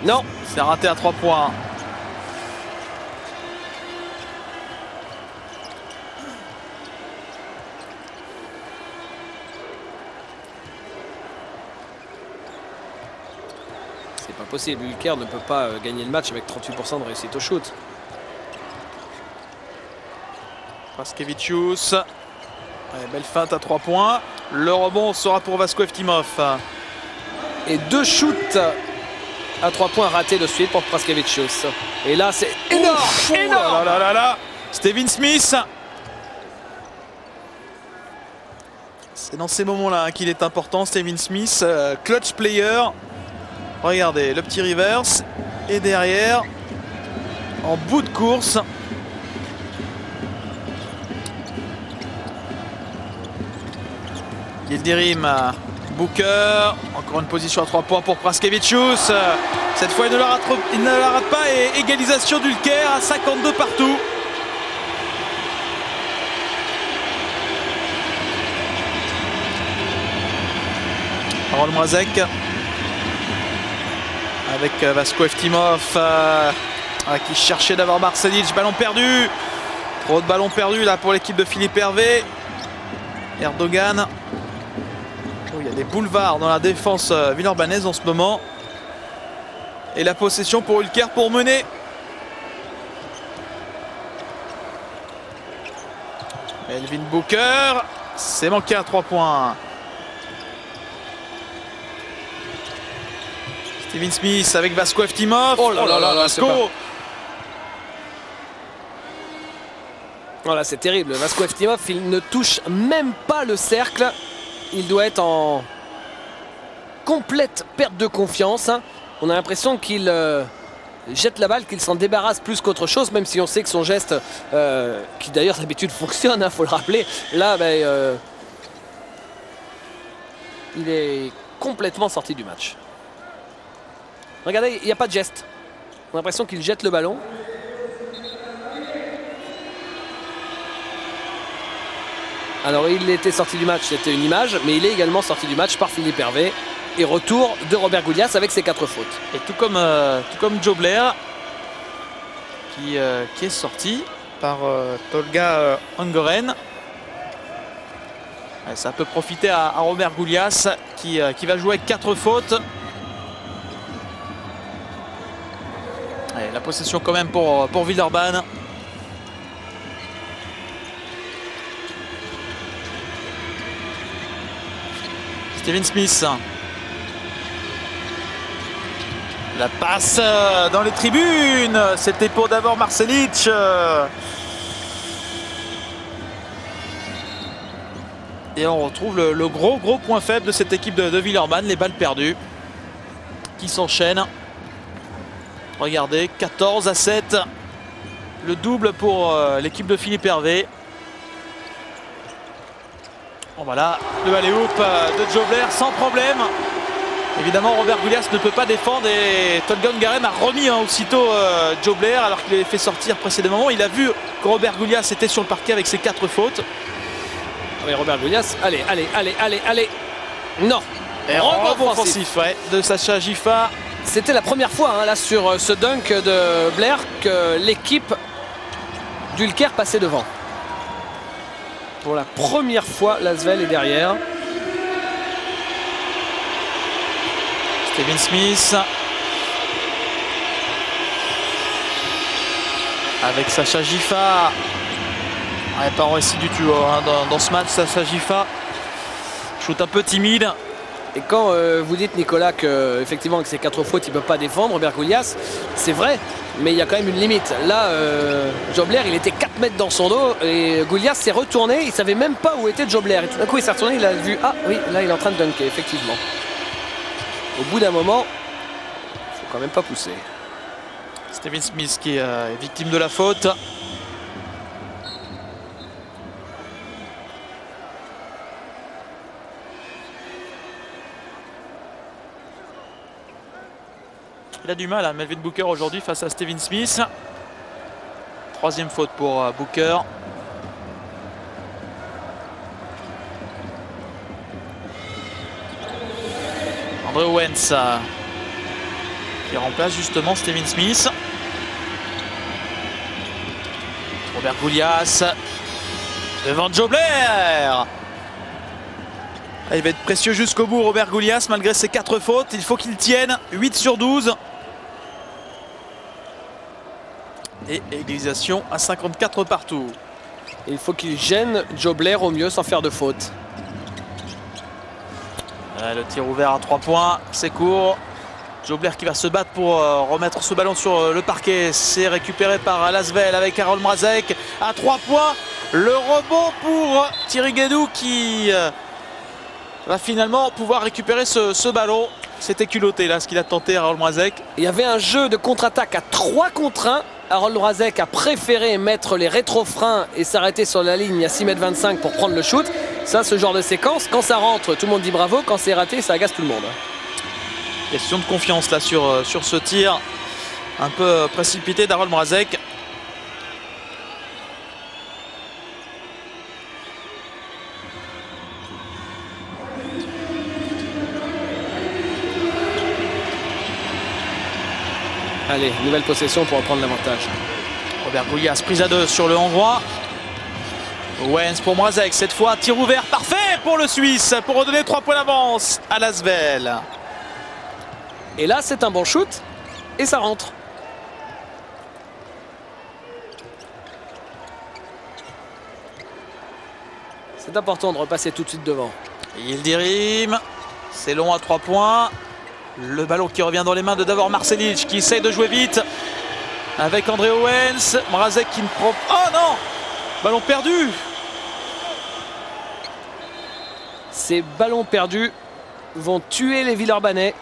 Non, c'est raté à 3 points. C'est pas possible, Ulker ne peut pas gagner le match avec 38% de réussite au shoot. Praskevicius. Belle feinte à 3 points. Le rebond sera pour Vasco Eftimov. Et 2 shoots à 3 points ratés de suite pour Praskevicius. Et là, c'est énorme, énorme. Stephen Smith. C'est dans ces moments-là qu'il est important, Stephen Smith, clutch player. Regardez, le petit reverse. Et derrière, en bout de course, Yildirim, Booker, encore une position à 3 points pour Praskevicius. Cette fois, il ne la rate pas et égalisation d'Ulker à 52 partout. Harold Mrazek avec Vasko Eftimov qui cherchait d'avoir Marcelic. Ballon perdu. Trop de ballons perdus là pour l'équipe de Philippe Hervé. Erdogan. Oh, il y a des boulevards dans la défense villeurbannaise en ce moment. Et la possession pour Ulker pour mener. Melvin Booker. C'est manqué à 3 points. Stephen Smith avec Vasko Eftimov. Oh là là, Vasko. Voilà, c'est terrible. Vasko Eftimov, il ne touche même pas le cercle. Il doit être en complète perte de confiance. On a l'impression qu'il jette la balle, qu'il s'en débarrasse plus qu'autre chose, même si on sait que son geste, qui d'ailleurs d'habitude fonctionne, faut le rappeler, là, il est complètement sorti du match. Regardez, il n'y a pas de geste. On a l'impression qu'il jette le ballon. Alors il était sorti du match, c'était une image, mais il est également sorti du match par Philippe Hervé. Et retour de Robert Goulias avec ses 4 fautes. Et tout comme Joe Blair qui est sorti par Tolga Angoren. Ça peut profiter à Robert Goulias qui va jouer avec 4 fautes. Et la possession quand même pour Villeurbanne. Stephen Smith. La passe dans les tribunes. C'était pour d'abord Marcelic. Et on retrouve le gros point faible de cette équipe de Villeurbanne, les balles perdues qui s'enchaînent. Regardez, 14-7. Le double pour l'équipe de Philippe Hervé. Bon, voilà, le alley-oop de Joe Blair sans problème. Évidemment, Robert Goulias ne peut pas défendre et Tolga Angoren a remis aussitôt Joe Blair alors qu'il avait fait sortir précédemment. Il a vu que Robert Goulias était sur le parquet avec ses 4 fautes. Oui, Robert Goulias, allez. Non. Et rebond offensif de Sacha Gifa. C'était la première fois là sur ce dunk de Blair que l'équipe d'Ulker passait devant. Pour la première fois, l'Asvel est derrière. Stephen Smith. Avec Sacha Gifa. Pas réussi du tout dans ce match. Sacha Gifa. Shoot un peu timide. Et quand vous dites, Nicolas, qu'effectivement avec ses 4 fautes, il ne peut pas défendre Robert Goulias, c'est vrai, mais il y a quand même une limite. Là, Joe Blair, il était 4 mètres dans son dos et Goulias s'est retourné, il ne savait même pas où était Joe Blair. Et tout d'un coup, il s'est retourné, il a vu, ah oui, là, il est en train de dunker, effectivement. Au bout d'un moment, il ne faut quand même pas pousser. Stephen Smith qui est victime de la faute. Il a du mal à Melvin Booker aujourd'hui face à Stephen Smith. 3e faute pour Booker. André Owens qui remplace justement Stephen Smith. Robert Goulias devant Joe Blair. Il va être précieux jusqu'au bout, Robert Goulias, malgré ses 4 fautes. Il faut qu'il tienne 8 sur 12. Et égalisation à 54 partout. Il faut qu'il gêne Joe Blair au mieux sans faire de faute. Le tir ouvert à 3 points, c'est court. Joe Blair qui va se battre pour remettre ce ballon sur le parquet. C'est récupéré par l'Asvel avec Harold Mrazek à 3 points. Le rebond pour Thierry Guédou qui va finalement pouvoir récupérer ce ballon. C'était culotté là ce qu'il a tenté Harold Mrazek. Il y avait un jeu de contre-attaque à 3 contre 1. Harold Mrazek a préféré mettre les rétrofreins et s'arrêter sur la ligne à 6,25 m pour prendre le shoot. Ça, ce genre de séquence, quand ça rentre, tout le monde dit bravo. Quand c'est raté, ça agace tout le monde. Question de confiance là sur ce tir un peu précipité d'Harold Mrazek. Allez, nouvelle possession pour reprendre l'avantage. Robert Goulias, prise à 2 sur le Hongrois. Owens pour Mrazek, cette fois tir ouvert parfait pour le Suisse pour redonner 3 points d'avance à l'Asvel. Et là, c'est un bon shoot et ça rentre. C'est important de repasser tout de suite devant. Yildirim, c'est long à 3 points. Le ballon qui revient dans les mains de Davor Marcelic qui essaye de jouer vite avec André Owens. Mrazek qui ne prend... Oh non! Ballon perdu. Ces ballons perdus vont tuer les Villeurbanais.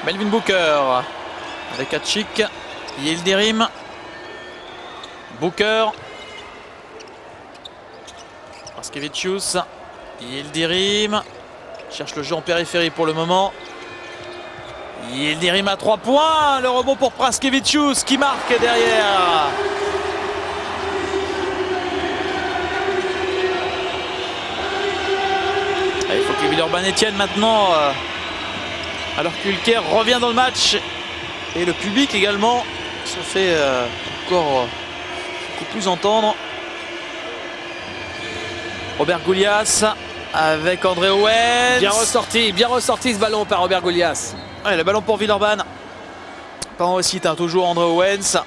Melvin Booker avec Hatchik, Yildirim, Booker, Praskevicius, Yildirim, cherche le jeu en périphérie pour le moment. Yildirim à 3 points, le rebond pour Praskevicius qui marque derrière. Il faut que les Villeurbanais tiennent maintenant. Alors qu'Ulker revient dans le match. Et le public également se fait encore beaucoup plus entendre. Robert Goulias avec André Owens. Bien ressorti ce ballon par Robert Goulias. Ouais, le ballon pour Villeurbanne. Pas en réussite, hein, toujours André Owens.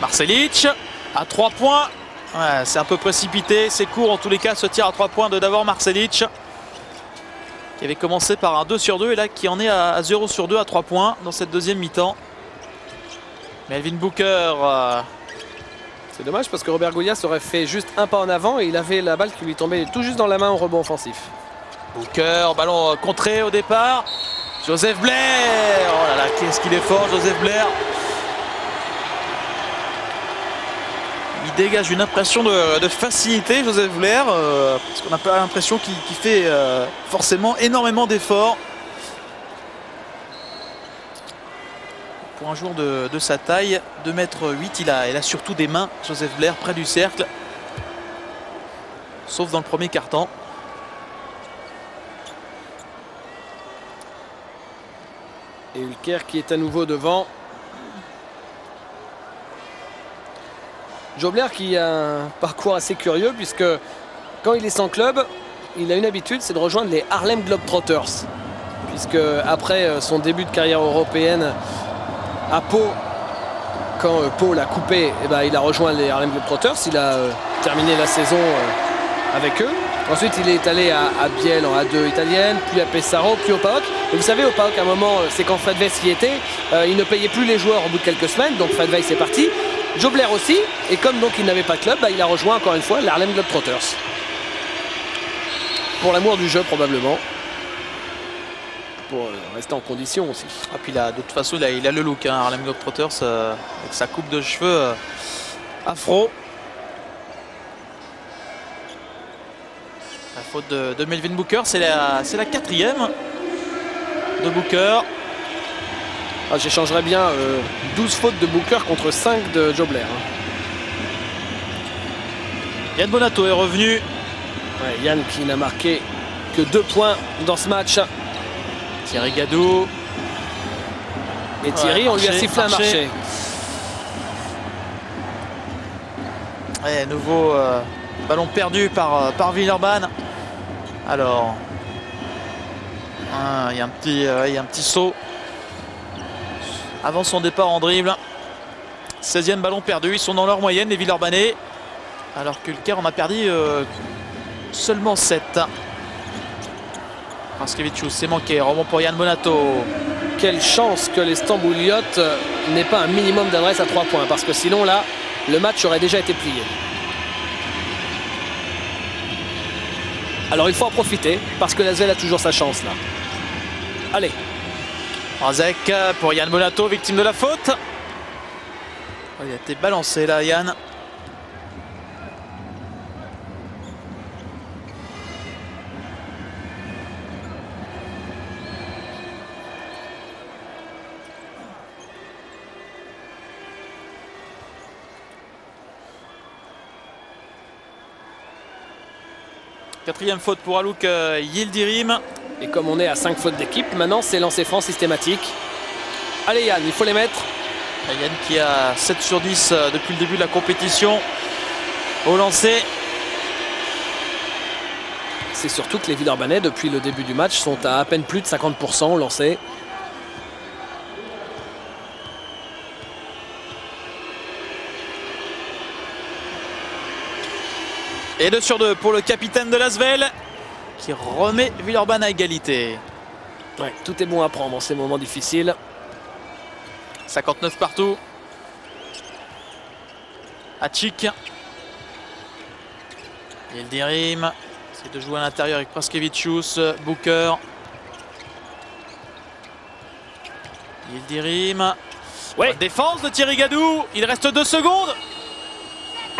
Marcelic à 3 points. Ouais, c'est un peu précipité, c'est court en tous les cas ce tir à 3 points de Davor Marcelic qui avait commencé par un 2 sur 2 et là qui en est à 0 sur 2 à 3 points dans cette deuxième mi-temps. Melvin Booker. C'est dommage parce que Robert Goulias aurait fait juste un pas en avant et il avait la balle qui lui tombait tout juste dans la main au rebond offensif. Booker, ballon contré au départ. Joseph Blair. Oh là là, qu'est-ce qu'il est fort Joseph Blair. Il dégage une impression de facilité, Joseph Blair, parce qu'on n'a pas l'impression qu'il fait forcément énormément d'efforts. Pour un joueur de sa taille, 2,8 m, il a surtout des mains, Joseph Blair, près du cercle. Sauf dans le premier quart-temps. Et Ulker qui est à nouveau devant. Joe Blair qui a un parcours assez curieux puisque quand il est sans club, il a une habitude, c'est de rejoindre les Harlem Globetrotters. Puisque après son début de carrière européenne à Pau, quand Pau l'a coupé, eh ben, il a rejoint les Harlem Globetrotters. Il a terminé la saison avec eux. Ensuite, il est allé à Biel en A2 italienne, puis à Pesaro, puis au PAOK. Et vous savez, au PAOK, à un moment, c'est quand Fred Weiss y était, il ne payait plus les joueurs au bout de quelques semaines, donc Fred Weiss est parti. Joe Blair aussi, et comme donc il n'avait pas de club, bah, il a rejoint encore une fois l'Harlem Globetrotters. Pour l'amour du jeu probablement. Pour rester en condition aussi. Ah, puis là, de toute façon, il a le look, hein, Harlem Globetrotters, avec sa coupe de cheveux afro. La faute de Melvin Booker, c'est la 4e de Booker. Ah, j'échangerais bien 12 fautes de Booker contre 5 de Joe Blair. Yann Bonato est revenu. Ouais, Yann qui n'a marqué que 2 points dans ce match. Thierry Gadou. Et Thierry, on lui a sifflé un marché. Et nouveau ballon perdu par Villeurbanne. Alors, il y a un petit saut avant son départ en dribble. 16e ballon perdu, ils sont dans leur moyenne les Villeurbanais. Alors que Ulker en a perdu seulement 7. Praskevicius, c'est manqué, rebond pour Yann Bonato. Quelle chance que les Stambouliotes n'aient pas un minimum d'adresse à 3 points, parce que sinon là, le match aurait déjà été plié. Alors il faut en profiter, parce que l'Asvel a toujours sa chance là. Allez. Razek pour Yann Bonato, victime de la faute. Il a été balancé là, Yann. Quatrième faute pour Alouk Yildirim. Et comme on est à 5 fautes d'équipe, maintenant c'est lancer franc systématique. Allez Yann, il faut les mettre. Yann qui a 7 sur 10 depuis le début de la compétition au lancer. C'est surtout que les Villeurbanais, depuis le début du match, sont à peine plus de 50% au lancer. Et 2 sur 2 pour le capitaine de l'Asvel qui remet Villeurbanne à égalité. Ouais, tout est bon à prendre en ces moments difficiles. 59 partout. Hatchik. Yildirim. C'est de jouer à l'intérieur avec Praskevicius. Booker. Yildirim. Ouais. Défense de Thierry Gadou. Il reste 2 secondes.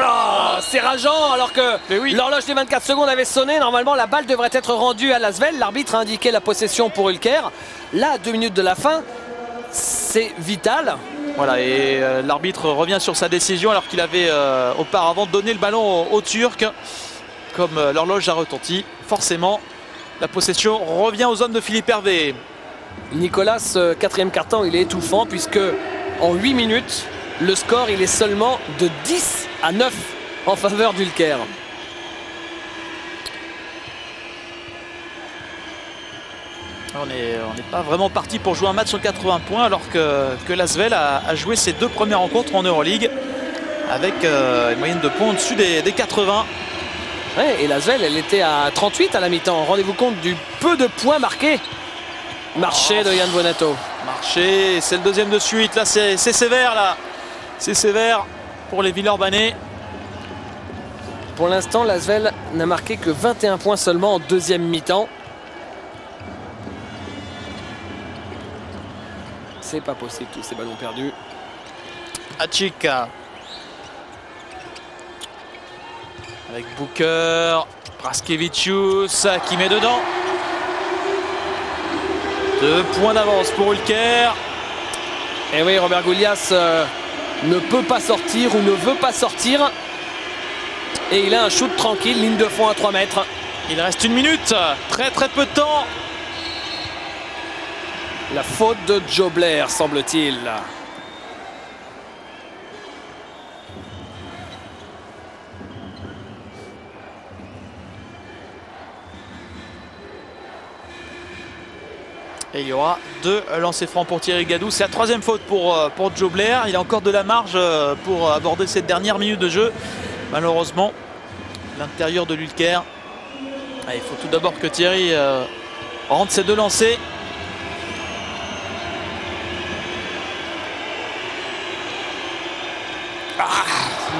Oh, c'est rageant alors que oui. L'horloge des 24 secondes avait sonné. Normalement la balle devrait être rendue à l'Asvel. L'arbitre a indiqué la possession pour Ulker. Là à 2 minutes de la fin, c'est vital. Voilà, et l'arbitre revient sur sa décision alors qu'il avait auparavant donné le ballon au Turc. Comme l'horloge a retenti, forcément la possession revient aux hommes de Philippe Hervé. Nicolas, quatrième quart-temps, il est étouffant puisque en 8 minutes, le score il est seulement de 10 à 9 en faveur d'Ulker. On n'est pas vraiment parti pour jouer un match sur 80 points alors que l'Asvel a joué ses 2 premières rencontres en Euroleague avec une moyenne de points au-dessus des 80. Ouais, et l'Asvel, elle était à 38 à la mi-temps. Rendez-vous compte du peu de points marqués. Marché de Yann Bonato. Marché, c'est le 2e de suite. Là, c'est sévère. Là, c'est sévère pour les Villeurbanais. Pour l'instant, l'Asvel n'a marqué que 21 points seulement en 2e mi-temps. C'est pas possible, tous ces ballons perdus. Hatchik. Avec Booker. Praskevicius qui met dedans. 2 points d'avance pour Ulker. Et oui, Robert Goulias ne peut pas sortir ou ne veut pas sortir. Et il a un shoot tranquille, ligne de fond à 3 mètres. Il reste 1 minute. Très peu de temps. La faute de Joe Blair, semble-t-il. Et il y aura 2 lancers francs pour Thierry Gadou. C'est la 3e faute pour Joe Blair. Il a encore de la marge pour aborder cette dernière minute de jeu. Malheureusement, l'intérieur de l'Ulker. Il faut tout d'abord que Thierry rentre ses 2 lancers.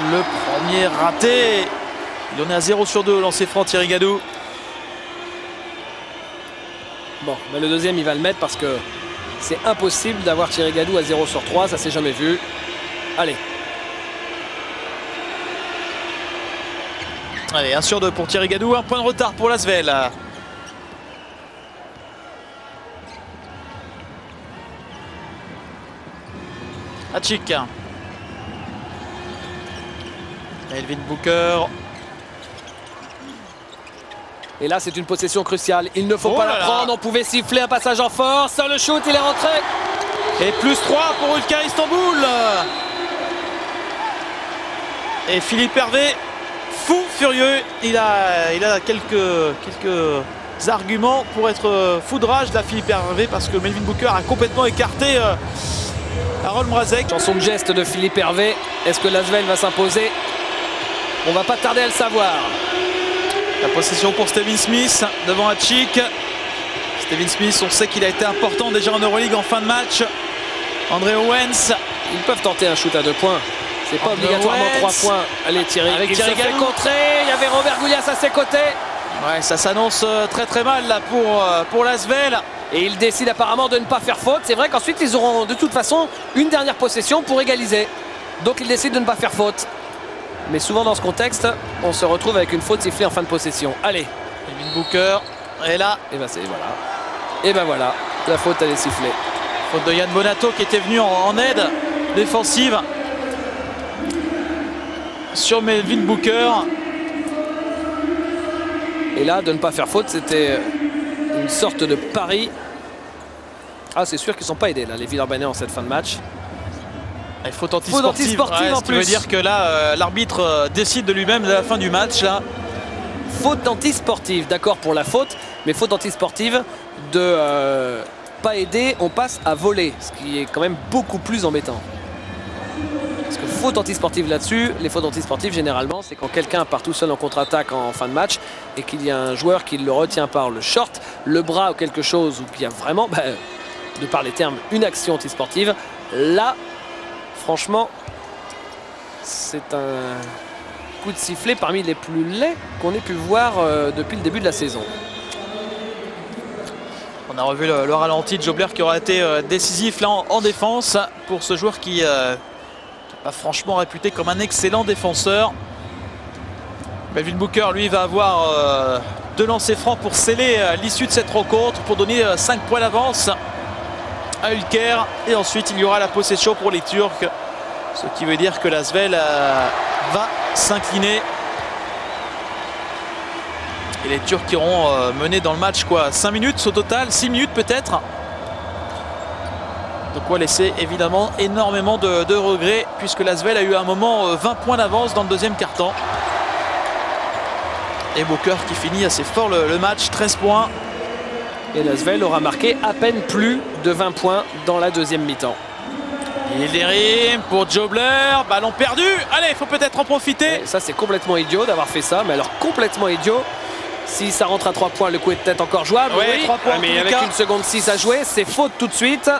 Le premier raté. Il en est à 0 sur 2 au lancer franc Thierry Gadou. Bon, mais le 2e il va le mettre parce que c'est impossible d'avoir Thierry Gadou à 0 sur 3, ça s'est jamais vu. Allez. Allez, 1 sur 2 pour Thierry Gadou, 1 point de retard pour l'Asvel. Hatchik. Elvin Booker. Et là, c'est une possession cruciale. Il ne faut pas la prendre. On pouvait siffler un passage en force. Le shoot, il est rentré. Et plus 3 pour Ulker Istanbul. Et Philippe Hervé, fou furieux. Il a quelques arguments pour être foudrage là, Philippe Hervé, parce que Melvin Booker a complètement écarté Harold Mrazek. Chanson de geste de Philippe Hervé. Est-ce que l'Asvel va s'imposer? On va pas tarder à le savoir. La possession pour Steven Smith devant Hatchik. Steven Smith, on sait qu'il a été important déjà en Euroleague en fin de match. André Owens. Ils peuvent tenter un shoot à 2 points. C'est pas obligatoirement 3 points. Allez Thierry, avec il Thierry se fait Galou. contrer. Il y avait Robert Goulias à ses côtés. Ouais, ça s'annonce très très mal là pour l'Asvel. Et il décide apparemment de ne pas faire faute. C'est vrai qu'ensuite ils auront de toute façon une dernière possession pour égaliser. Donc il décide de ne pas faire faute. Mais souvent dans ce contexte, on se retrouve avec une faute sifflée en fin de possession. Allez. Devin Booker est là. Et ben c'est voilà. Et ben voilà, la faute elle est sifflée. Faute de Yann Bonato qui était venu en aide défensive sur Melvin Booker. Et là, de ne pas faire faute, c'était une sorte de pari. Ah, c'est sûr qu'ils ne sont pas aidés là, les Villeurbanais en cette fin de match. Il faut anti-sportive en ce qui veut dire que là, l'arbitre décide de lui-même de la fin du match. Là. Faute anti-sportive, d'accord pour la faute, mais faute anti-sportive de pas aider, on passe à voler, ce qui est quand même beaucoup plus embêtant. Parce que faute anti-sportive là-dessus, les fautes anti-sportives généralement, c'est quand quelqu'un part tout seul en contre-attaque en fin de match et qu'il y a un joueur qui le retient par le short, le bras ou quelque chose, ou qu'il y a vraiment, de par les termes, une action anti-sportive. Là, franchement, c'est un coup de sifflet parmi les plus laids qu'on ait pu voir depuis le début de la saison. On a revu le ralenti de Jobler qui aura été décisif là en défense pour ce joueur qui est franchement réputé comme un excellent défenseur. Melvin Booker lui va avoir 2 lancers francs pour sceller l'issue de cette rencontre, pour donner 5 points d'avance à Ulker, et ensuite il y aura la possession pour les Turcs, ce qui veut dire que l'Asvel va s'incliner. Et les Turcs qui auront mené dans le match 5 minutes au total, 6 minutes peut-être. De quoi laisser évidemment énormément de regrets, puisque l'Asvel a eu à un moment 20 points d'avance dans le deuxième quart-temps. Et Booker qui finit assez fort le match, 13 points. Et l'Asvel aura marqué à peine plus de 20 points dans la deuxième mi-temps. Yildirim pour Jobler, ballon perdu. Allez, il faut peut-être en profiter. Et ça c'est complètement idiot d'avoir fait ça, mais alors complètement idiot. Si ça rentre à 3 points, le coup est peut-être encore jouable. Oui, 3 points, mais avec 1 seconde 6 à jouer, c'est faute tout de suite.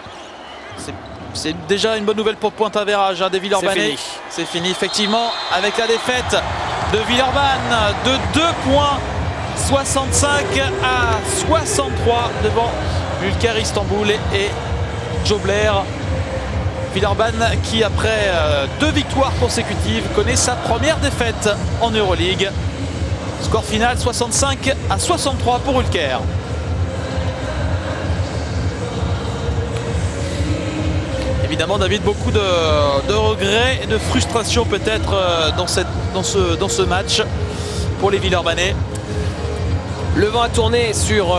C'est déjà une bonne nouvelle pour Pointe-à-Verrage des Villeurbanais. C'est fini effectivement avec la défaite de Villeurbanne de 2 points, 65 à 63 devant Ulker Istanbul et Jobler. Villeurbanne qui après 2 victoires consécutives connaît sa première défaite en Euroleague. Score final 65 à 63 pour Ulker. Évidemment David, beaucoup de regrets et de frustration peut-être dans ce match pour les Villeurbanais. Le vent a tourné sur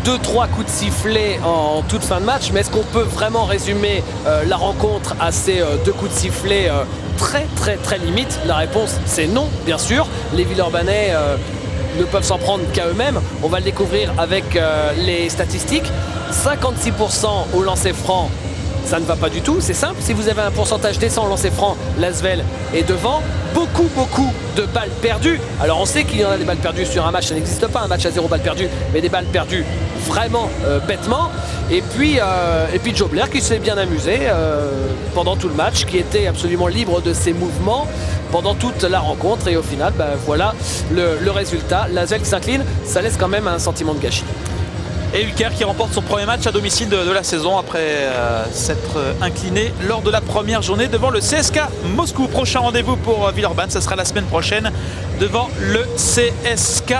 2-3 coups de sifflet en toute fin de match, mais est-ce qu'on peut vraiment résumer la rencontre à ces 2 coups de sifflet très limite? La réponse c'est non, bien sûr. Les Villeurbanais ne peuvent s'en prendre qu'à eux-mêmes. On va le découvrir avec les statistiques. 56% au lancer franc, ça ne va pas du tout, c'est simple. Si vous avez un pourcentage décent au lancer franc, l'Asvel est devant. Beaucoup de balles perdues. Alors on sait qu'il y en a des balles perdues sur un match, ça n'existe pas un match à 0 balles perdues, mais des balles perdues vraiment bêtement. Et puis Jobler qui s'est bien amusé pendant tout le match, qui était absolument libre de ses mouvements pendant toute la rencontre. Et au final, voilà le résultat. L'Asvel qui s'incline, ça laisse quand même un sentiment de gâchis. Et Ulker qui remporte son premier match à domicile de la saison après s'être incliné lors de la première journée devant le CSK Moscou. Prochain rendez-vous pour Villeurbanne, ce sera la semaine prochaine devant le CSK